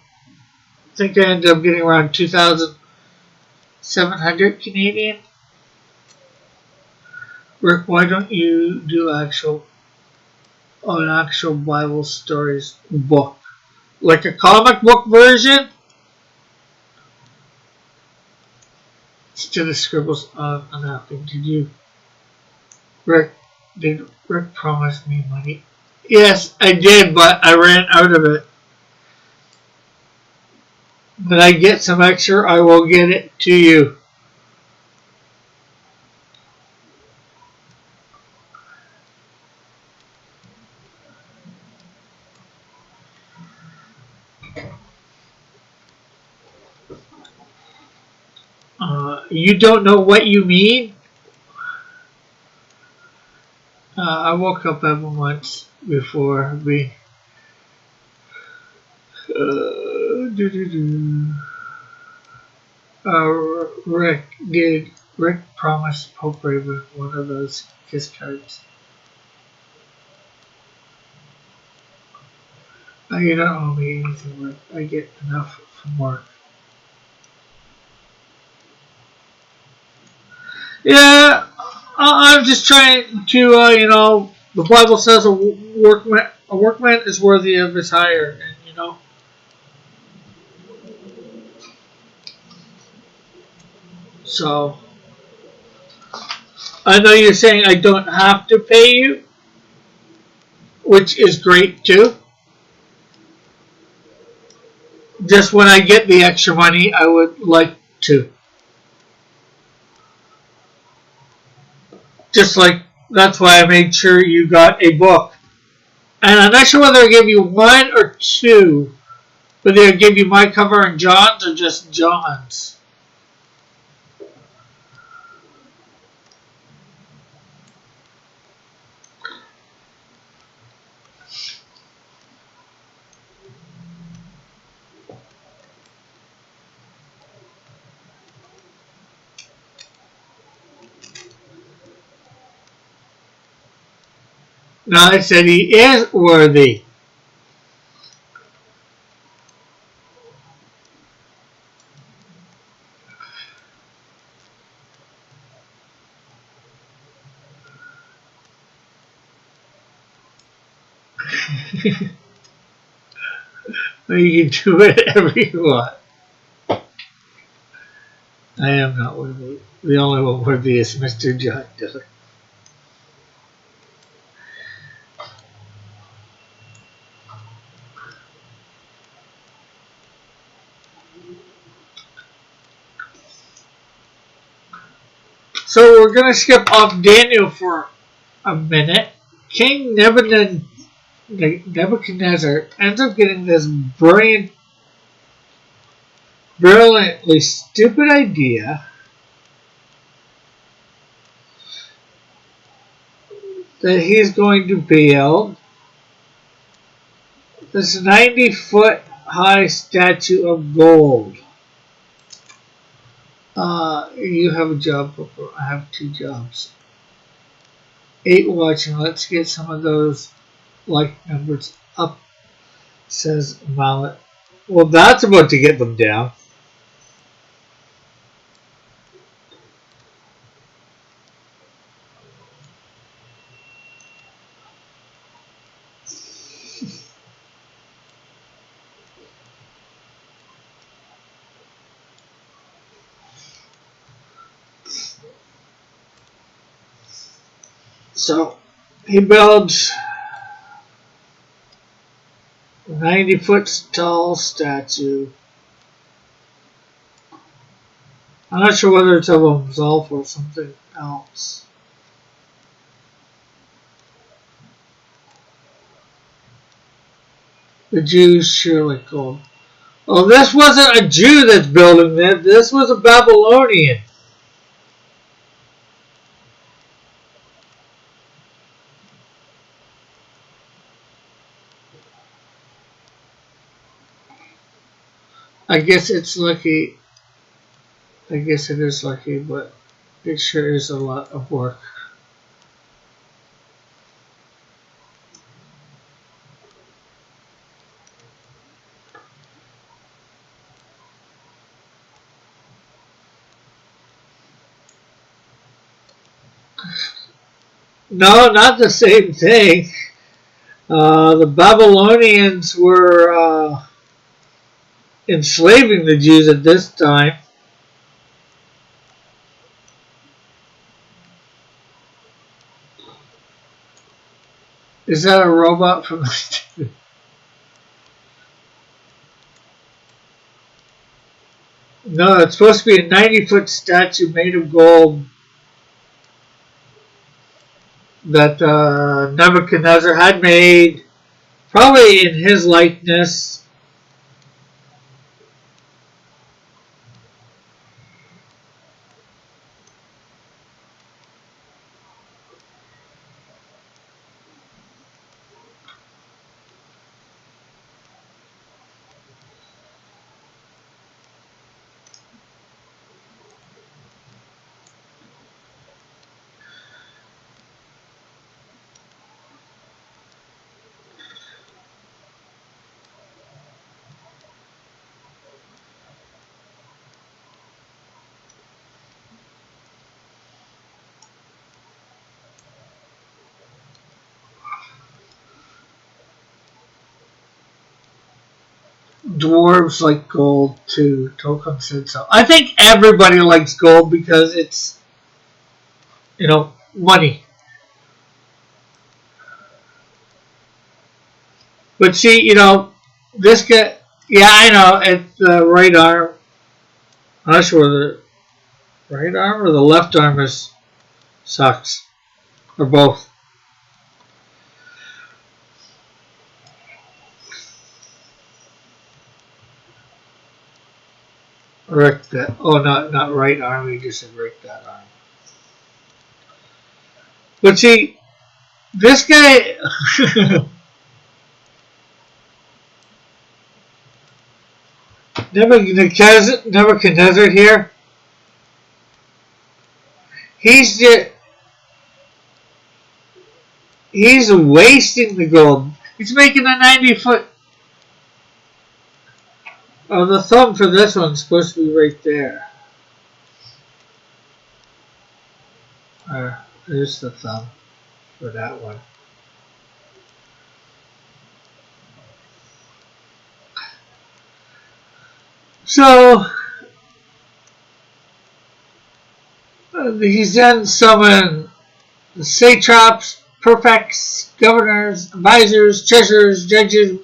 think I ended up getting around 2,700 Canadian. Rick, why don't you do an actual Bible stories book? Like a comic book version? Instead of scribbles on a napkin. Did Rick promise me money? Yes, I did, but I ran out of it. When I get some extra, I will get it to you. You don't know what you mean? I woke up every once before we. Doo-doo-doo. Rick did. Rick promised Pope Raven one of those kiss cards. You don't owe me anything, Rick. I get enough from work. Yeah, I'm just trying to, the Bible says a workman is worthy of his hire, and so I know you're saying I don't have to pay you, which is great too. Just when I get the extra money, I would like to. Just like that's why I made sure you got a book. And I'm not sure whether I gave you one or two, whether I gave you my cover and John's or just John's. No, I said he is worthy. You can do whatever you want. I am not worthy. The only one worthy is Mr. John Diller. So we're going to skip off Daniel for a minute. King Nebuchadnezzar ends up getting this brilliantly stupid idea that he's going to build this 90-foot high statue of gold. You have a job, Booker. I have 2 jobs. 8 watching. Let's get some of those like numbers up, says Mallet. Well, that's about to get them down. So he builds a 90-foot tall statue. I'm not sure whether it's of himself or something else. The Jews surely called. Oh, this wasn't a Jew that's building that. This was a Babylonian. I guess it's lucky. I guess it is lucky, but it sure is a lot of work. No, not the same thing. The Babylonians were enslaving the Jews at this time. Is that a robot from the... No, it's supposed to be a 90-foot statue made of gold that Nebuchadnezzar had made, probably in his likeness. Dwarves like gold too. Tolkien said so. I think everybody likes gold because it's, money. But see, this guy, yeah, I know, it's the right arm. I'm not sure the right arm or the left arm sucks. Or both. Rick that. Oh, not right arm. He just said Rick that arm. But see, this guy. Nebuchadnezzar here. He's wasting the gold. He's making a 90-foot. Oh, the thumb for this one's supposed to be right there. There's the thumb for that one. So, he's then summoned the satraps, prefects, governors, advisors, treasurers, judges,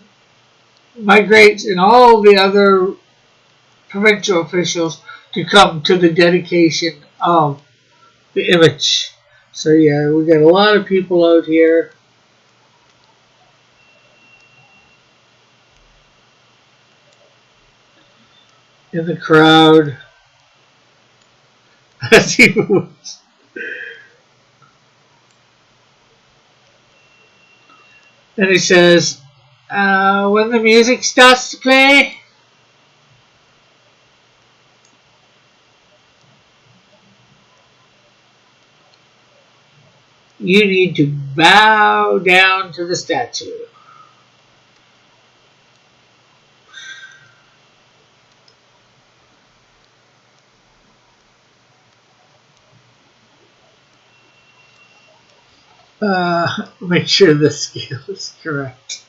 migrates, and all the other provincial officials to come to the dedication of the image. So yeah, we got a lot of people out here. In the crowd. As he moves. And he says, when the music starts to play, you need to bow down to the statue. Make sure the scale is correct.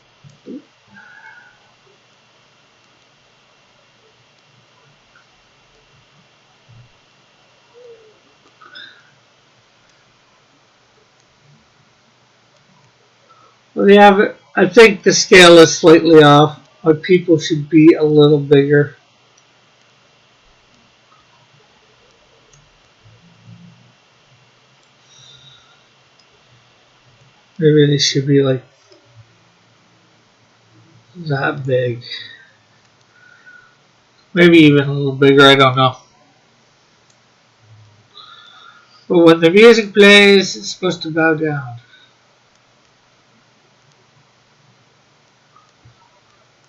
Well, yeah, I think the scale is slightly off. My people should be a little bigger. Maybe they should be like that big. Maybe even a little bigger, I don't know. But when the music plays, it's supposed to bow down.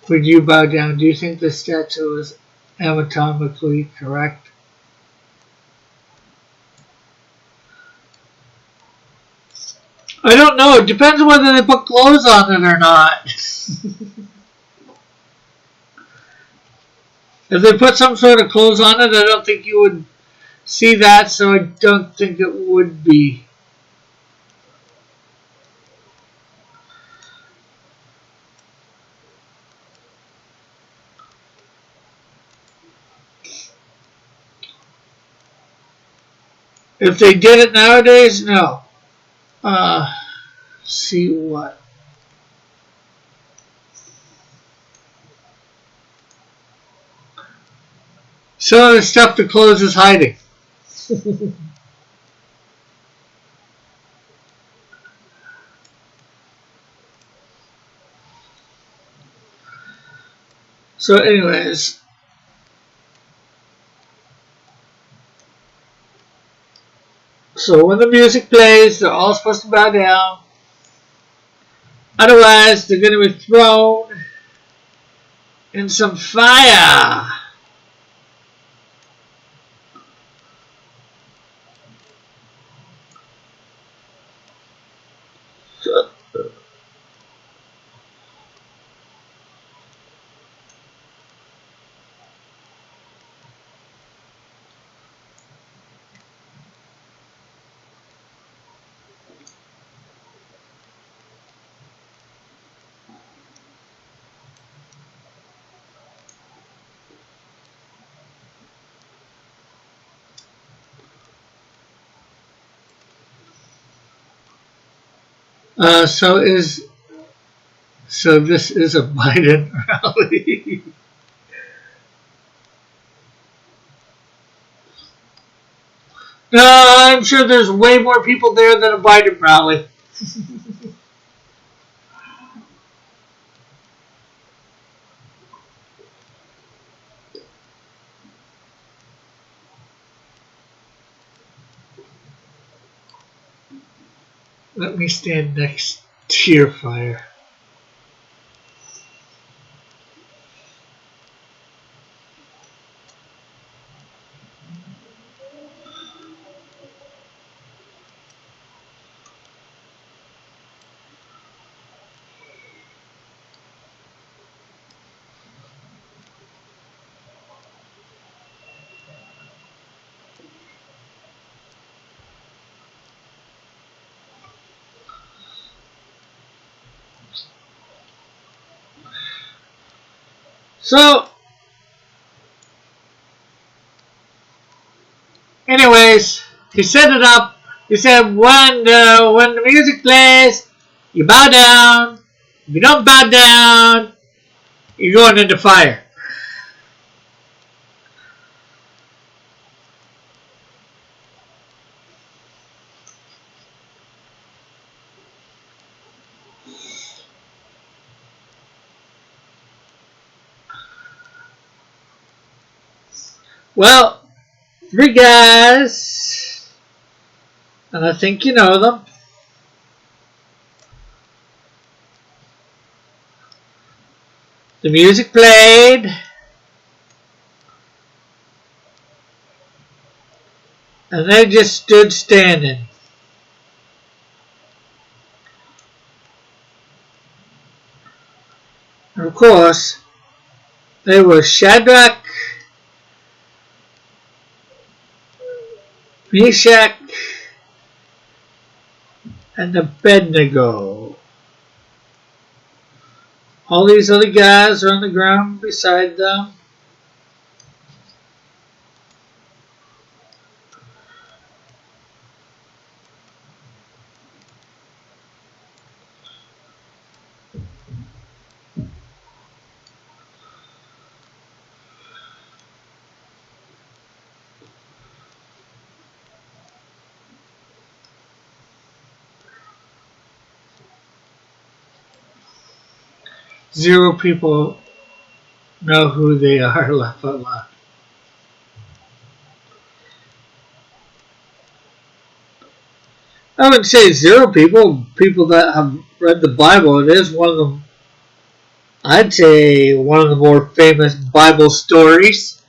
Would you bow down? Do you think the statue is anatomically correct? I don't know. It depends on whether they put clothes on it or not. If they put some sort of clothes on it, I don't think you would see that, so I don't think it would be. If they did it nowadays, no. See what? So the stuff the clothes is hiding. So anyways, so when the music plays, they're all supposed to bow down. Otherwise, they're going to be thrown in some fire. So this is a Biden rally. No, I'm sure there's way more people there than a Biden rally. Let me stand next to your fire. So, anyways, he set it up. He said when the music plays, you bow down. If you don't bow down, you're going into fire. Well, three guys, and I think you know them. The music played, and they just stood standing. And of course, they were Shadrach, Meshach, and Abednego. All these other guys are on the ground beside them. Zero people know who they are left alive. I wouldn't say zero people. People that have read the Bible. It is one of them. I'd say one of the more famous Bible stories.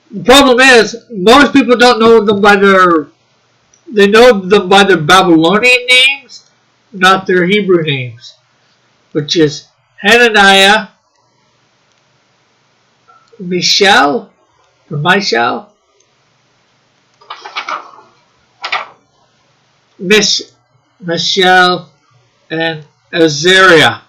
The problem is, most people don't know them by their. They know them by their Babylonian names, not their Hebrew names, which is Hananiah, Mishael, or Mishael, Mishael, and Azariah.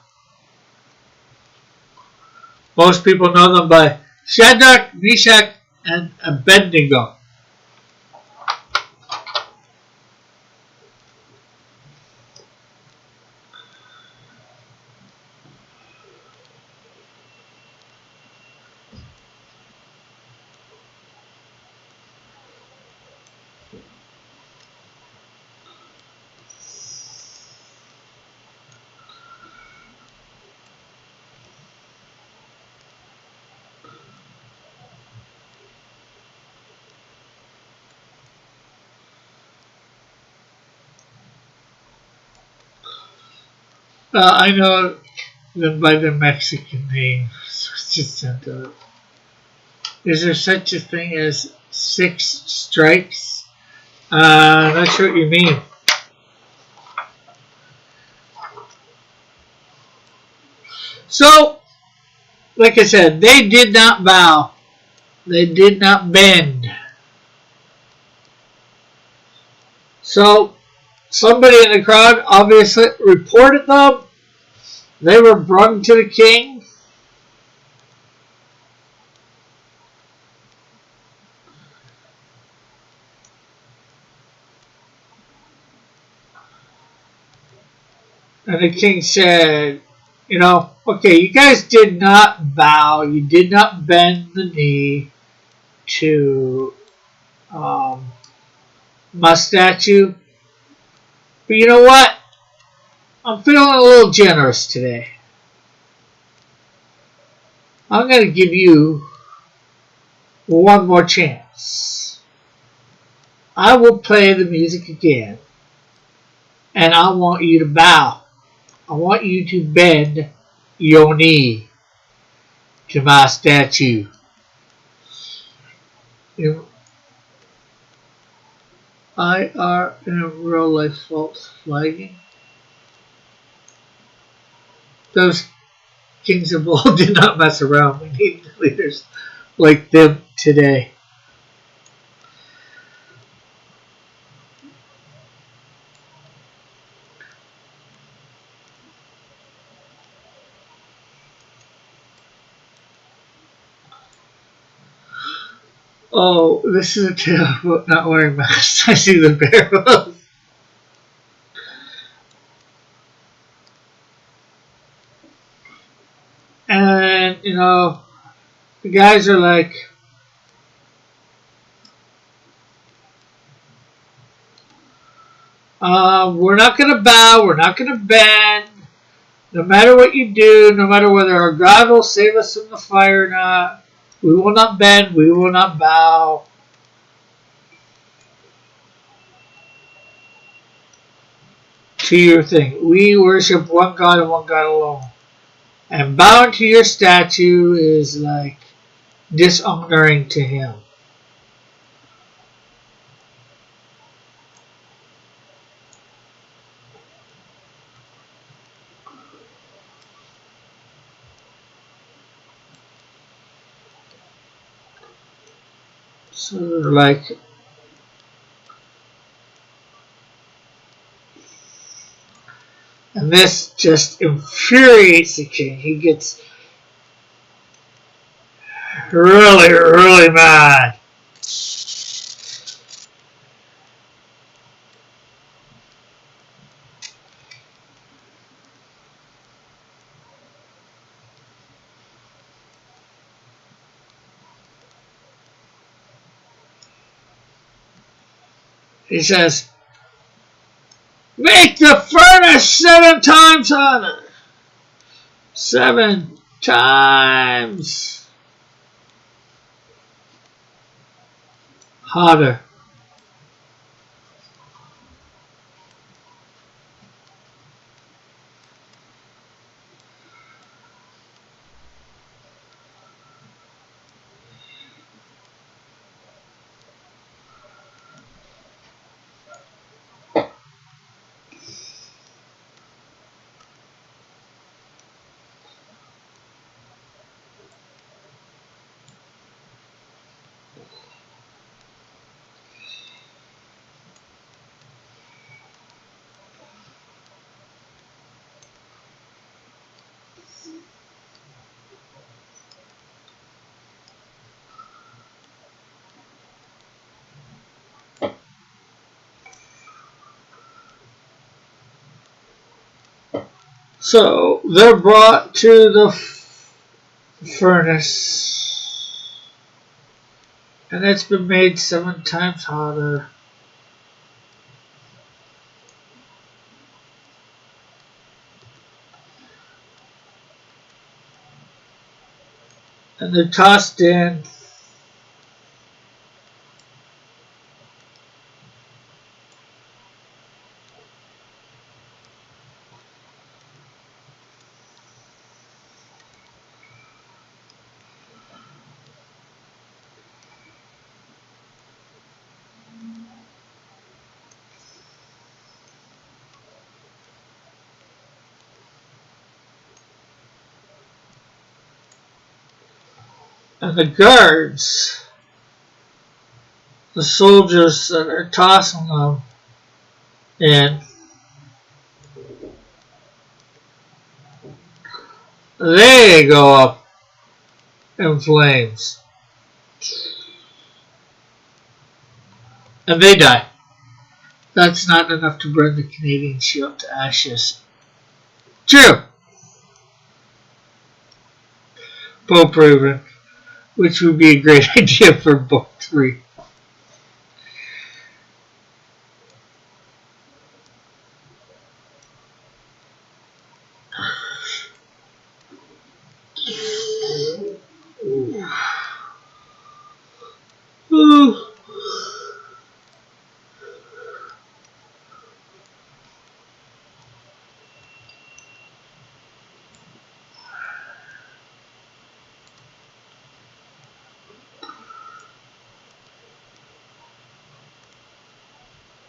Most people know them by Shadrach, Meshach, and Abednego. I know them by the Mexican name. Is there such a thing as six strikes? Not sure what you mean. So, like I said, they did not bow. They did not bend. So, somebody in the crowd obviously reported them. They were brought to the king. And the king said, okay, you guys did not bow. You did not bend the knee to my statue. But you know what? I'm feeling a little generous today. I'm going to give you one more chance. I will play the music again. And I want you to bow. I want you to bend your knee to my statue. I are in a real life false flagging. Those kings of old did not mess around. We need leaders like them today. Oh, this is a tale about not wearing masks. I see the bear. And, the guys are like, we're not going to bow. We're not going to bend. No matter what you do, no matter whether our God will save us from the fire or not, we will not bend. We will not bow. To your thing. We worship one God and one God alone. And bowing to your statue is like dishonoring to him. So like, and this just infuriates the king. He gets really, really mad. He says, make the furnace 7 times hotter. 7 times hotter. So they're brought to the furnace, and it's been made 7 times hotter. And they're tossed in. And the guards, the soldiers that are tossing them in, they go up in flames. And they die. That's not enough to burn the Canadian shield to ashes. True. Pope Raven, which would be a great idea for book 3.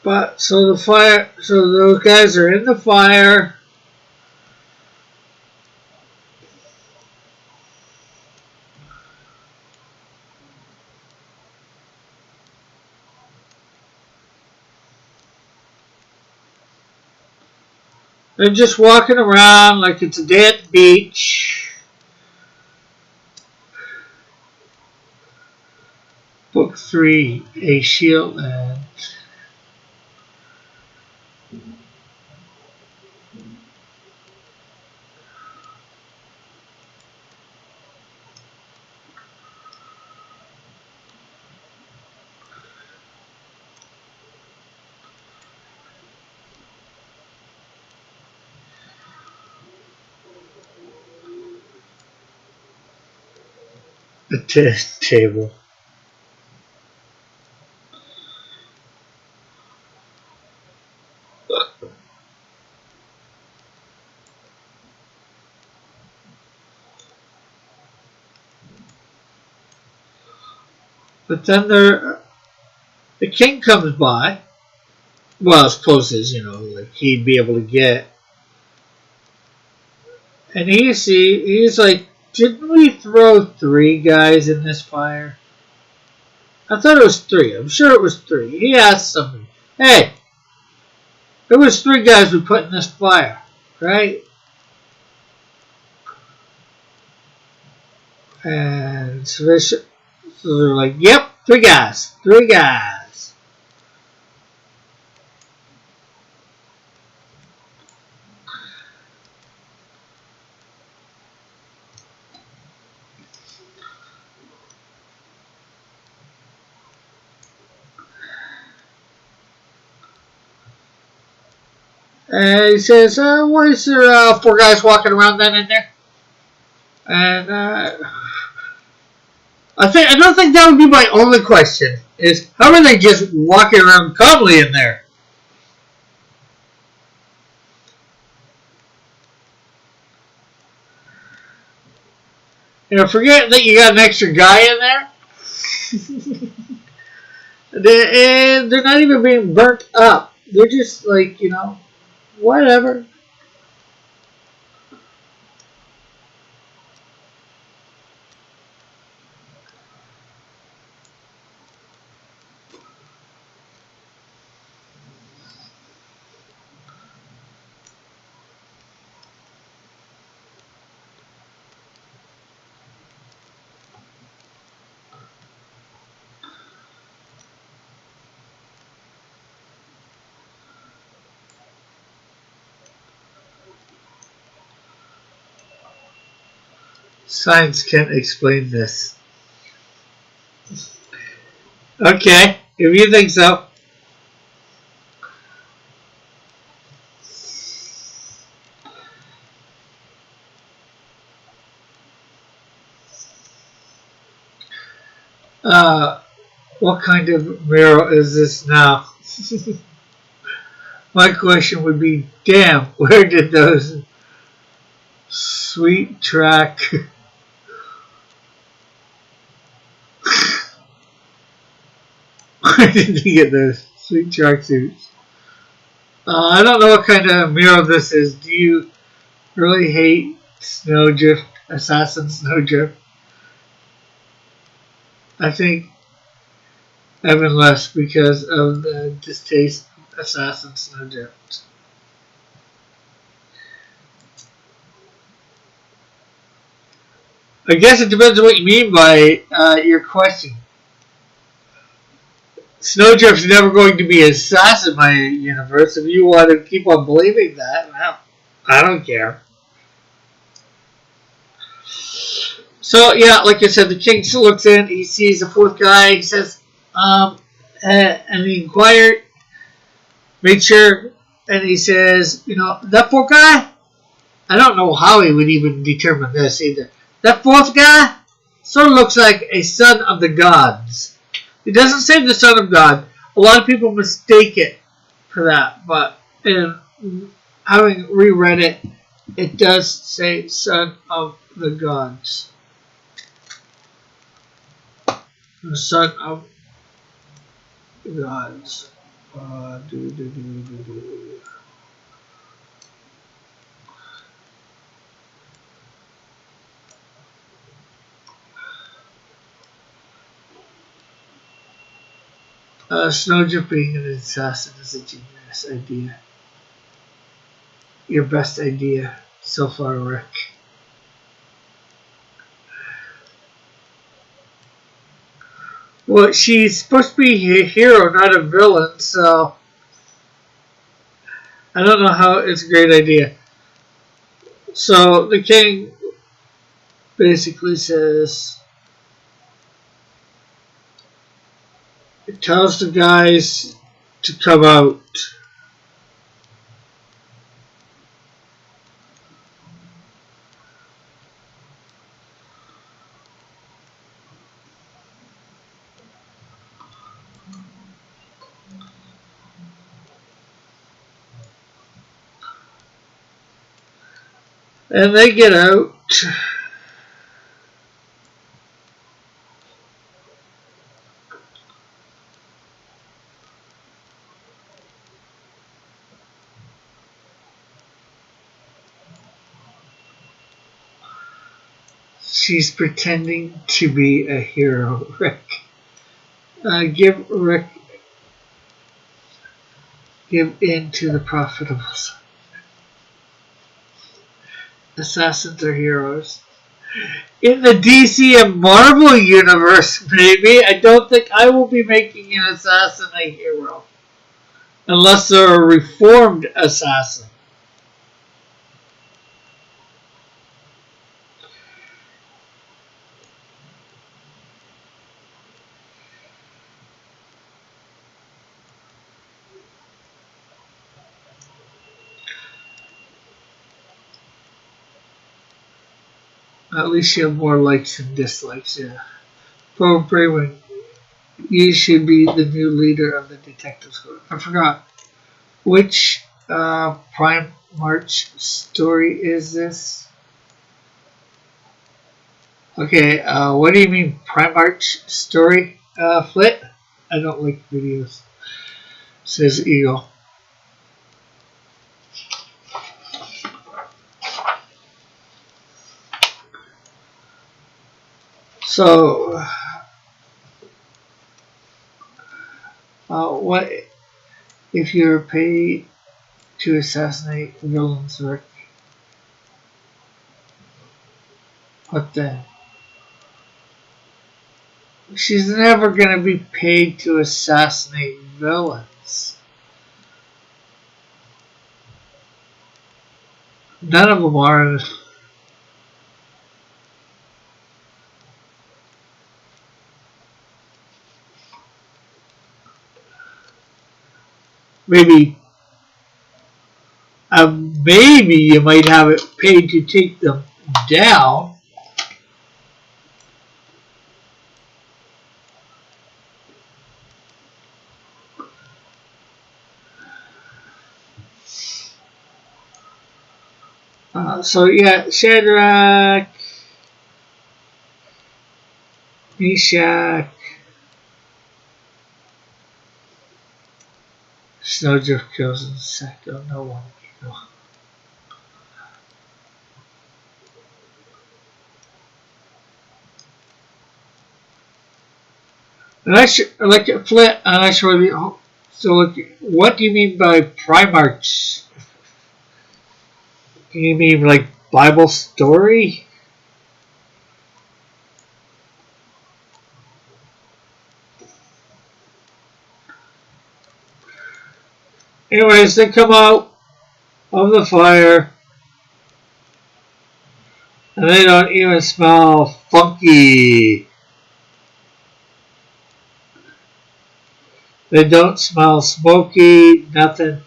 But so the fire, so those guys are in the fire. They're just walking around like it's a day at the beach. Book 3, A Shield and the table. But then the king comes by. Well, as close as, like he'd be able to get. And he's like, didn't we throw 3 guys in this fire? I thought it was 3. I'm sure it was 3. He asked somebody, hey, it was 3 guys we put in this fire, right? And so they're like, yep, 3 guys. 3 guys. And he says, why is there 4 guys walking around then in there? And I don't think that would be my only question. Is how are they just walking around calmly in there? Forget that you got an extra guy in there. And they're not even being burnt up. They're just like, whatever. Science can't explain this. Okay, if you think so. What kind of mural is this now? My question would be, damn, where did those sweet track where did you get those sweet track suits? I don't know what kind of mural this is. Do you really hate Snowdrift, Assassin Snowdrift? I think Evan left because of the distaste of Assassin's No Doubt. I guess it depends on what you mean by your question. Snowdrift's never going to be an assassin in my universe. If you want to keep on believing that, well, I don't care. So, yeah, like I said, the king looks in, he sees the fourth guy, he says, and he inquired, made sure, and he says, that fourth guy? I don't know how he would even determine this either. That fourth guy sort of looks like a son of the gods. It doesn't say the son of God. A lot of people mistake it for that, but in having reread it, it does say son of the gods. The son of the gods. Snowdrift being an assassin is a genius idea. Your best idea so far, Rick. Well, she's supposed to be a hero, not a villain, so I don't know how it's a great idea. So the king basically says, it tells the guys to come out. And they get out. She's pretending to be a hero, Rick. Give in to the profitables. Assassins are heroes. In the DC and Marvel universe, maybe. I don't think I will be making an assassin a hero. Unless they're a reformed assassin. At least you have more likes and dislikes, yeah. Paul Braywin, you should be the new leader of the detective squad. I forgot. Which Prime March story is this? Okay, what do you mean Prime March story, Flit? I don't like videos, says Eagle. So, what if you're paid to assassinate villains, Rick? What then? She's never going to be paid to assassinate villains. None of them are. Maybe you might have it paid to take them down. So yeah, Shadrach, Meshach, Snowdrift kills Insecto. No one. No. And I like it Flint, and I show you. So, look, what do you mean by Primarchs? You mean like Bible story? Anyways, they come out of the fire, and they don't even smell funky. They don't smell smoky, nothing.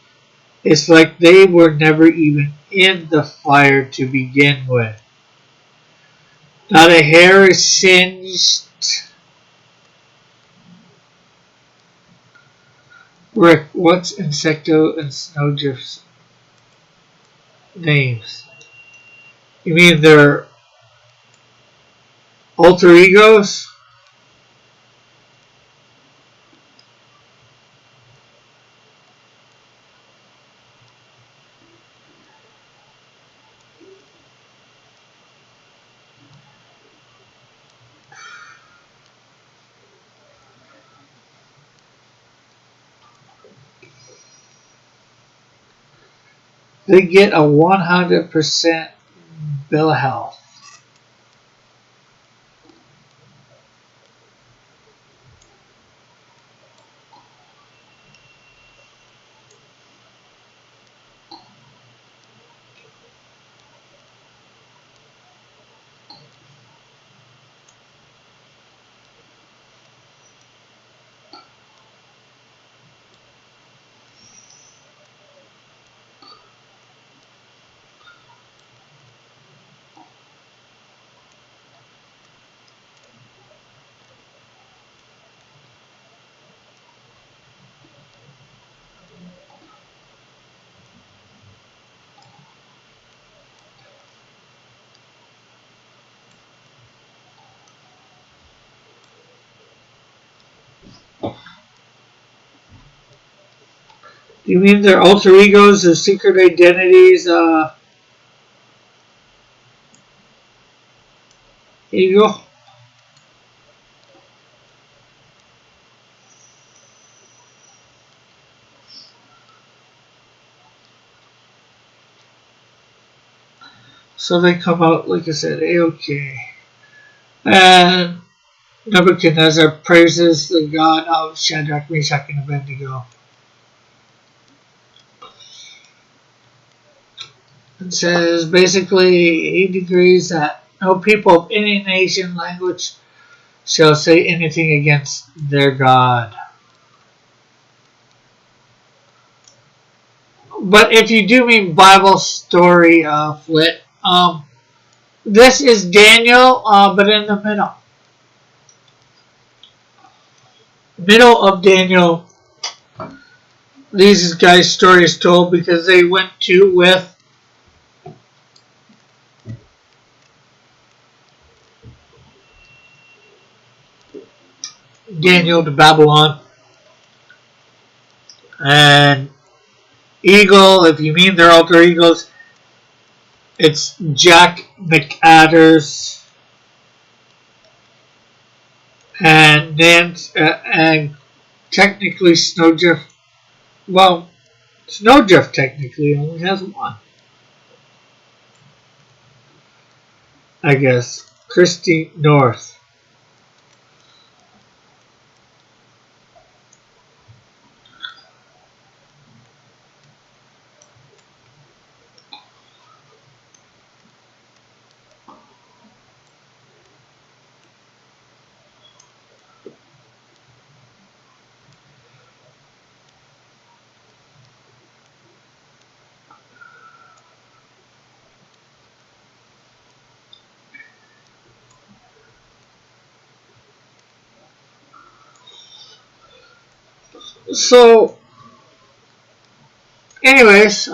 It's like they were never even in the fire to begin with. Not a hair is singed. Rick, what's Insecto and Snowdrift's names? You mean their alter egos? They get a 100% bill of health. You mean their alter egos, their secret identities, ego? So they come out, like I said, A-OK. And Nebuchadnezzar praises the God of Shadrach, Meshach, and Abednego. And says, basically, he decrees that no people of any nation, language, shall say anything against their God. But if you do mean Bible story, Flit, this is Daniel, but in the middle of Daniel, these guys' story is told because they went to with Daniel to Babylon. And Eagle, if you mean their alter egos, it's Jack McAdders and Nance, and technically Snowdrift. Well, Snowdrift technically only has one, I guess. Christy North. So, anyways,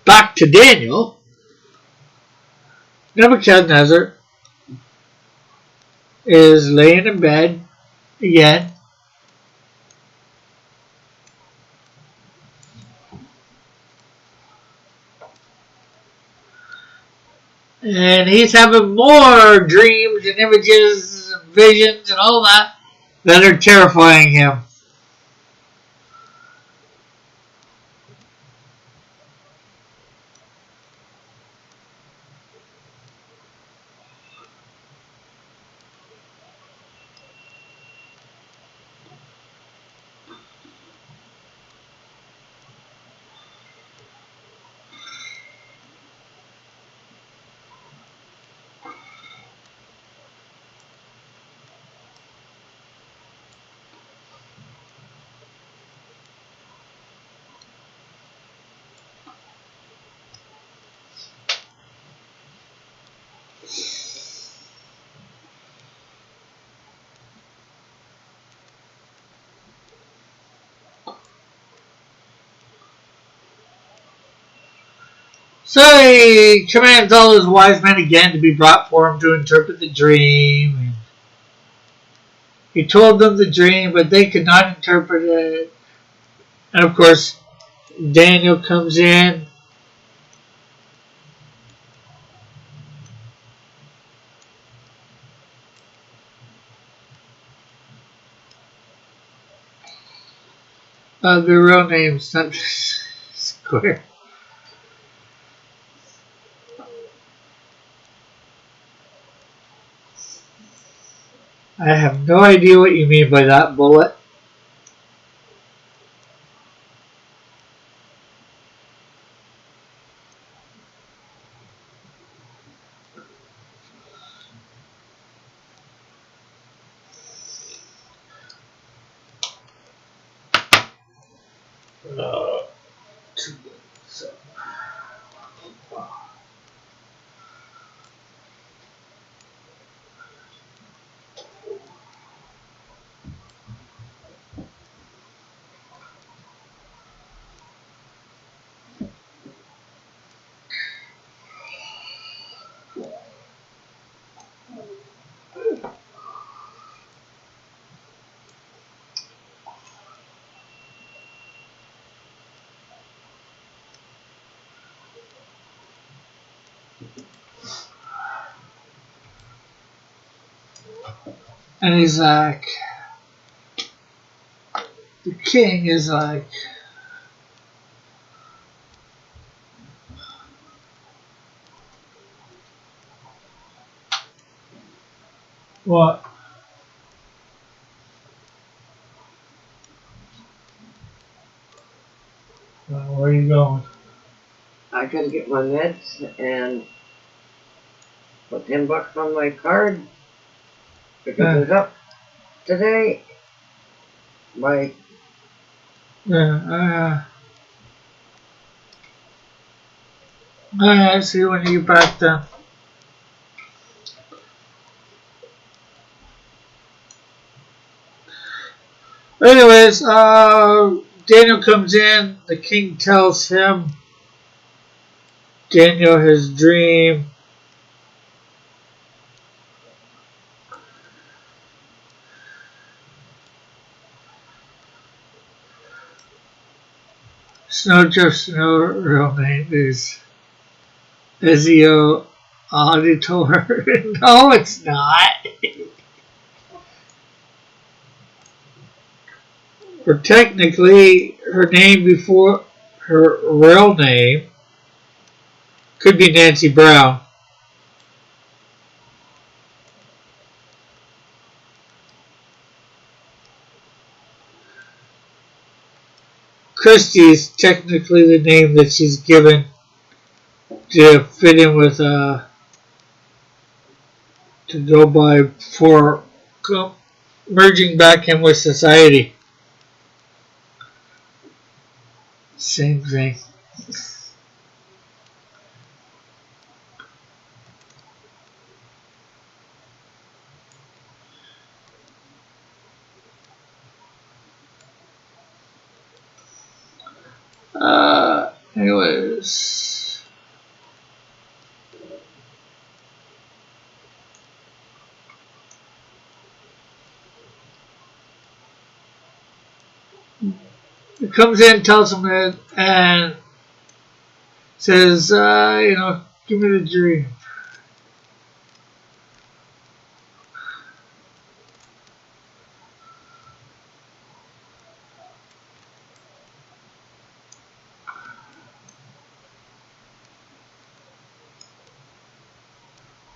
back to Daniel. Nebuchadnezzar is laying in bed again. And he's having more dreams and images and visions and all that are terrifying him. So he commands all his wise men again to be brought for him to interpret the dream. He told them the dream, but they could not interpret it. And of course, Daniel comes in. The real name's not Square. I have no idea what you mean by that, Bullet. And he's like, the king is like, what? Where are you going? I gotta get my meds and put $10 on my card because it's up today. My I see you when you get back then. Anyways, Daniel comes in. The king tells him Daniel his dream. Snowdrift's real name is Ezio Auditor. No, it's not. Or technically, her name before her real name could be Nancy Brown. Christie is technically the name that she's given to fit in with, to go by for merging back in with society. Same thing. Anyways. He comes in, tells him that, and says, give me the dream.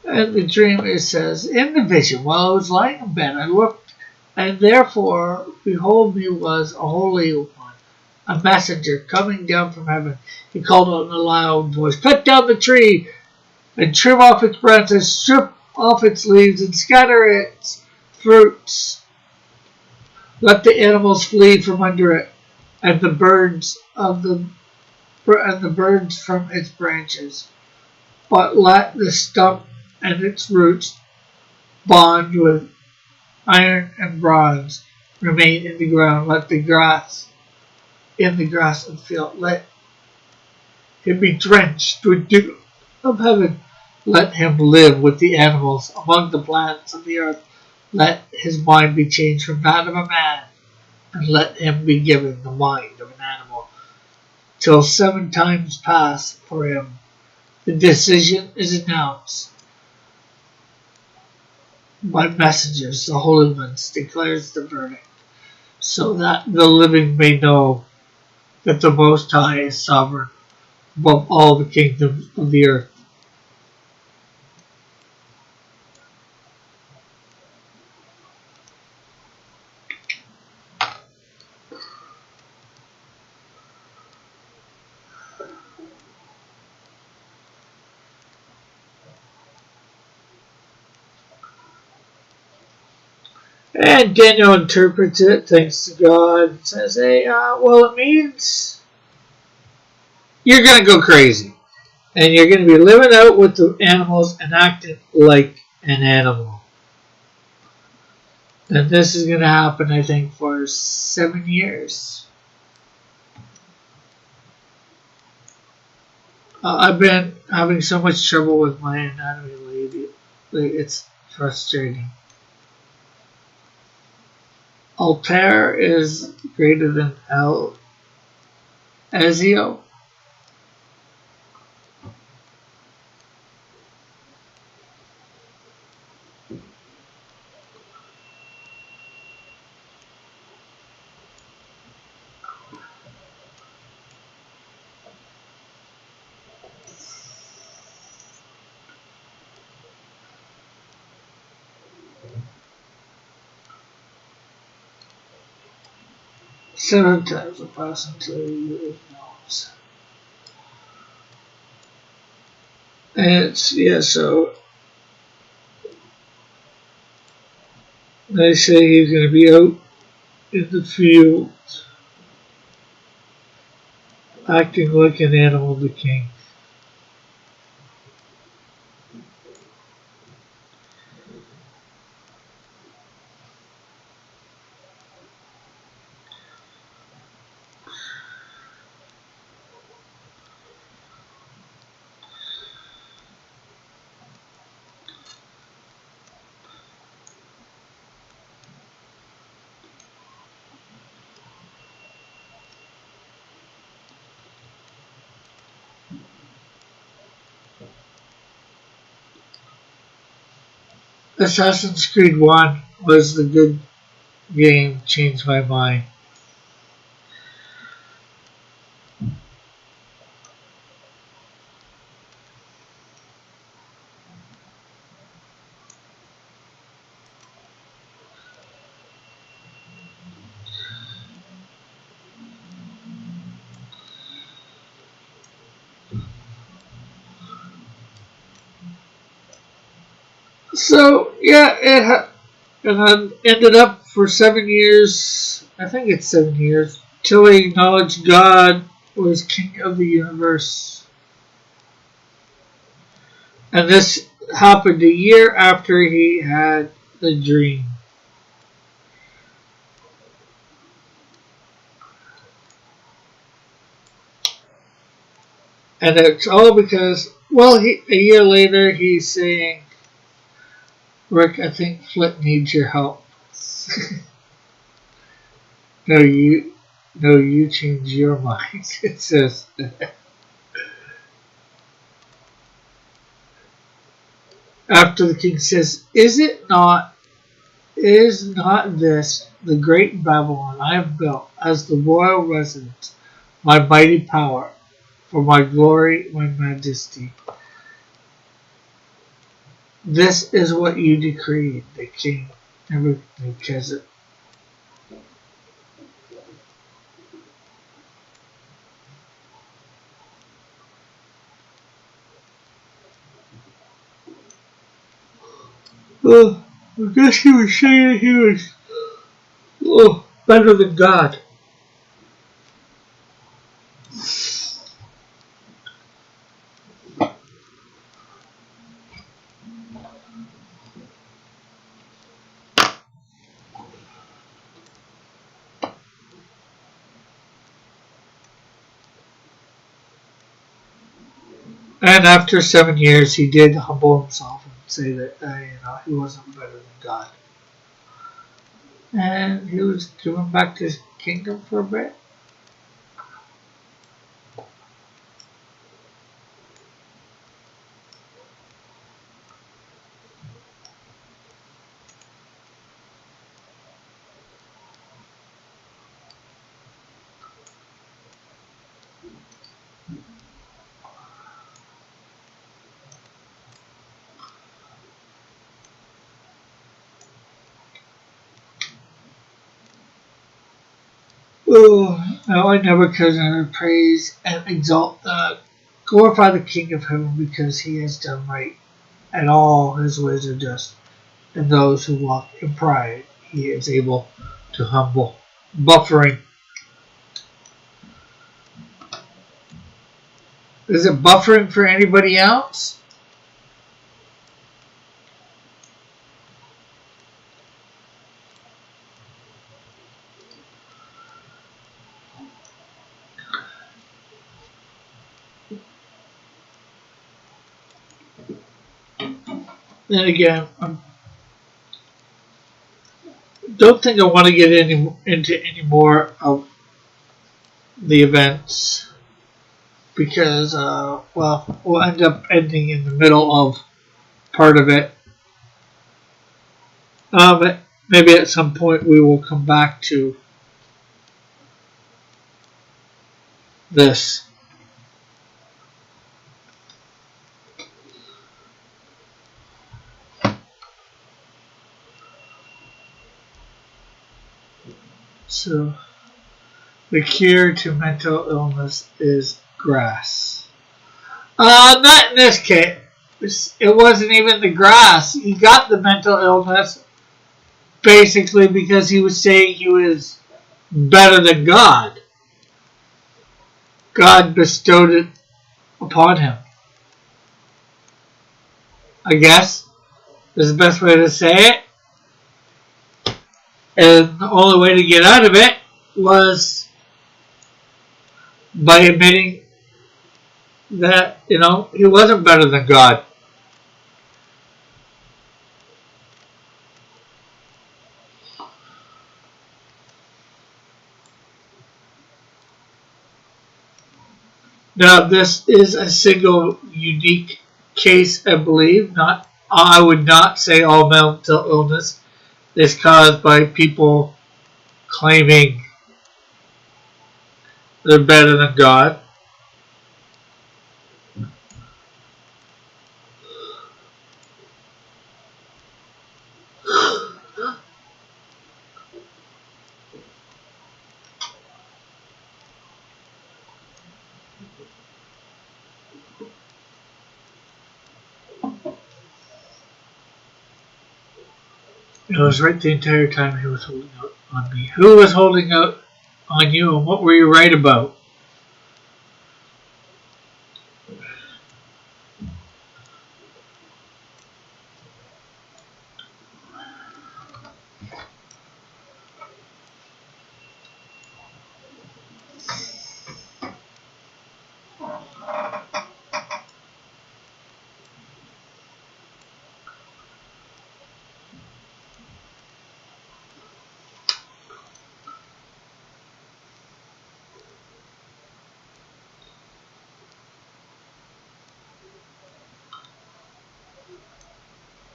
And the dream, it says, in the vision, while I was lying in bed, I looked, and therefore, behold me was a holy one, a messenger coming down from heaven. He called out in a loud voice, cut down the tree, and trim off its branches, strip off its leaves, and scatter its fruits. Let the animals flee from under it, and the birds from its branches. But let the stump and its roots, bond with iron and bronze, remain in the ground. Let the grass in the grass and field. Let him be drenched with dew of heaven. Let him live with the animals among the plants of the earth. Let his mind be changed from that of a man, and let him be given the mind of an animal, till 7 times pass for him. The decision is announced by messengers. The Holy Ones declares the verdict, so that the living may know that the Most High is sovereign above all the kingdoms of the earth. And Daniel interprets it, thanks to God, says, hey, well, it means you're going to go crazy. And you're going to be living out with the animals and acting like an animal. And this is going to happen, I think, for 7 years. I've been having so much trouble with my anatomy lately. It's frustrating. Altair is greater than El Ezio. Seven times will pass until you knows. And it's, yeah, so they say he's going to be out in the field acting like an animal, the king. Assassin's Creed 1 was the good game, changed my mind. So, yeah, and I ended up for 7 years, I think it's 7 years, till I acknowledged God was king of the universe. And this happened a year after he had the dream. And it's all because, well, a year later he's saying, Rick, I think Flint needs your help. No, you change your mind. It says. After the king says, is not this the great Babylon I have built as the royal residence, my mighty power, for my glory, my majesty? This is what you decreed, the king Nebuchadnezzar. I guess he was saying he was better than God. And after 7 years, he did humble himself and say that he wasn't better than God. And he was given back to his kingdom for a bit. Now I never can praise and glorify the King of Heaven because he has done right, and all his ways are just. And those who walk in pride, he is able to humble. Buffering. Is it buffering for anybody else? Then again, I don't think I want to get into any more of the events because, we'll end up ending in the middle of part of it. But maybe at some point we will come back to this. So, the cure to mental illness is grass. Not in this case. It wasn't even the grass. He got the mental illness basically because he was saying he was better than God. God bestowed it upon him. I guess is the best way to say it. And the only way to get out of it was by admitting that, he wasn't better than God. Now, this is a single unique case, I believe. I would not say all mental illness is caused by people claiming they're better than God. It was right the entire time he was holding out on me. Who was holding out on you, and what were you right about?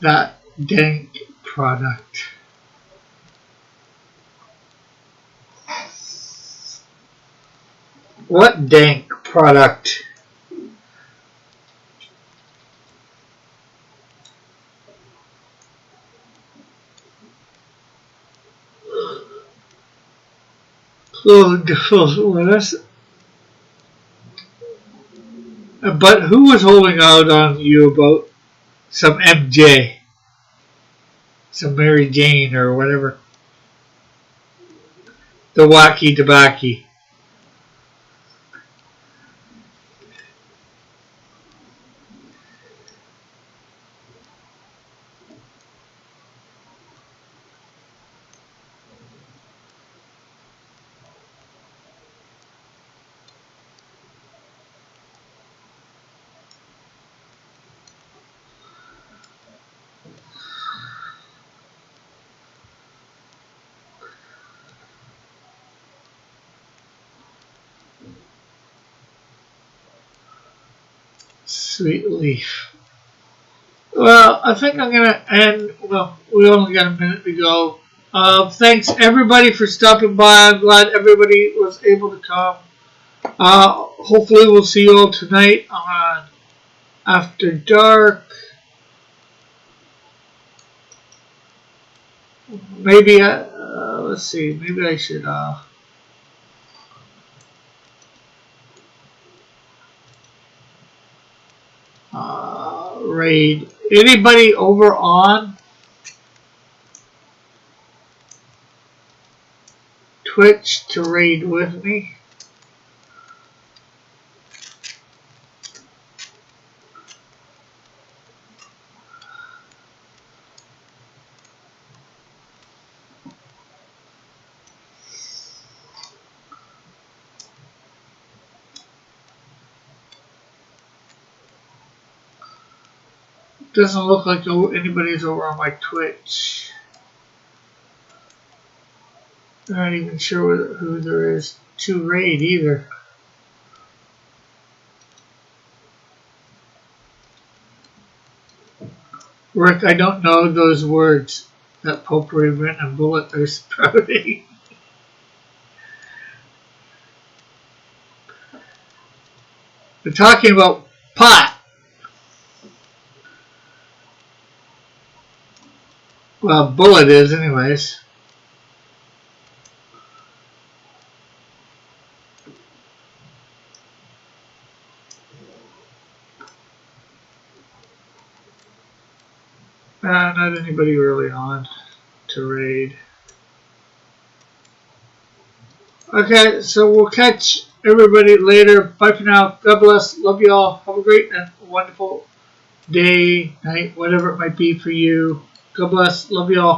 That dank product. What dank product? But who was holding out on you about some MJ? Some Mary Jane or whatever. The wacky tobacco. Sweet leaf. Well, I think I'm going to end. Well, we only got a minute to go. Thanks everybody for stopping by. I'm glad everybody was able to come. Hopefully we'll see you all tonight on After Dark. Maybe, let's see, maybe I should, raid. Anybody over on Twitch to raid with me? Doesn't look like anybody's over on my Twitch. I'm not even sure who there is to raid either. Rick, I don't know those words that Potpourri Mint and Bullet are spouting. They're talking about pot. Well, Bullet is anyways. Not anybody really on to raid. Okay, so we'll catch everybody later. Bye for now. God bless. Love you all. Have a great and wonderful day, night, whatever it might be for you. God bless. Love you all.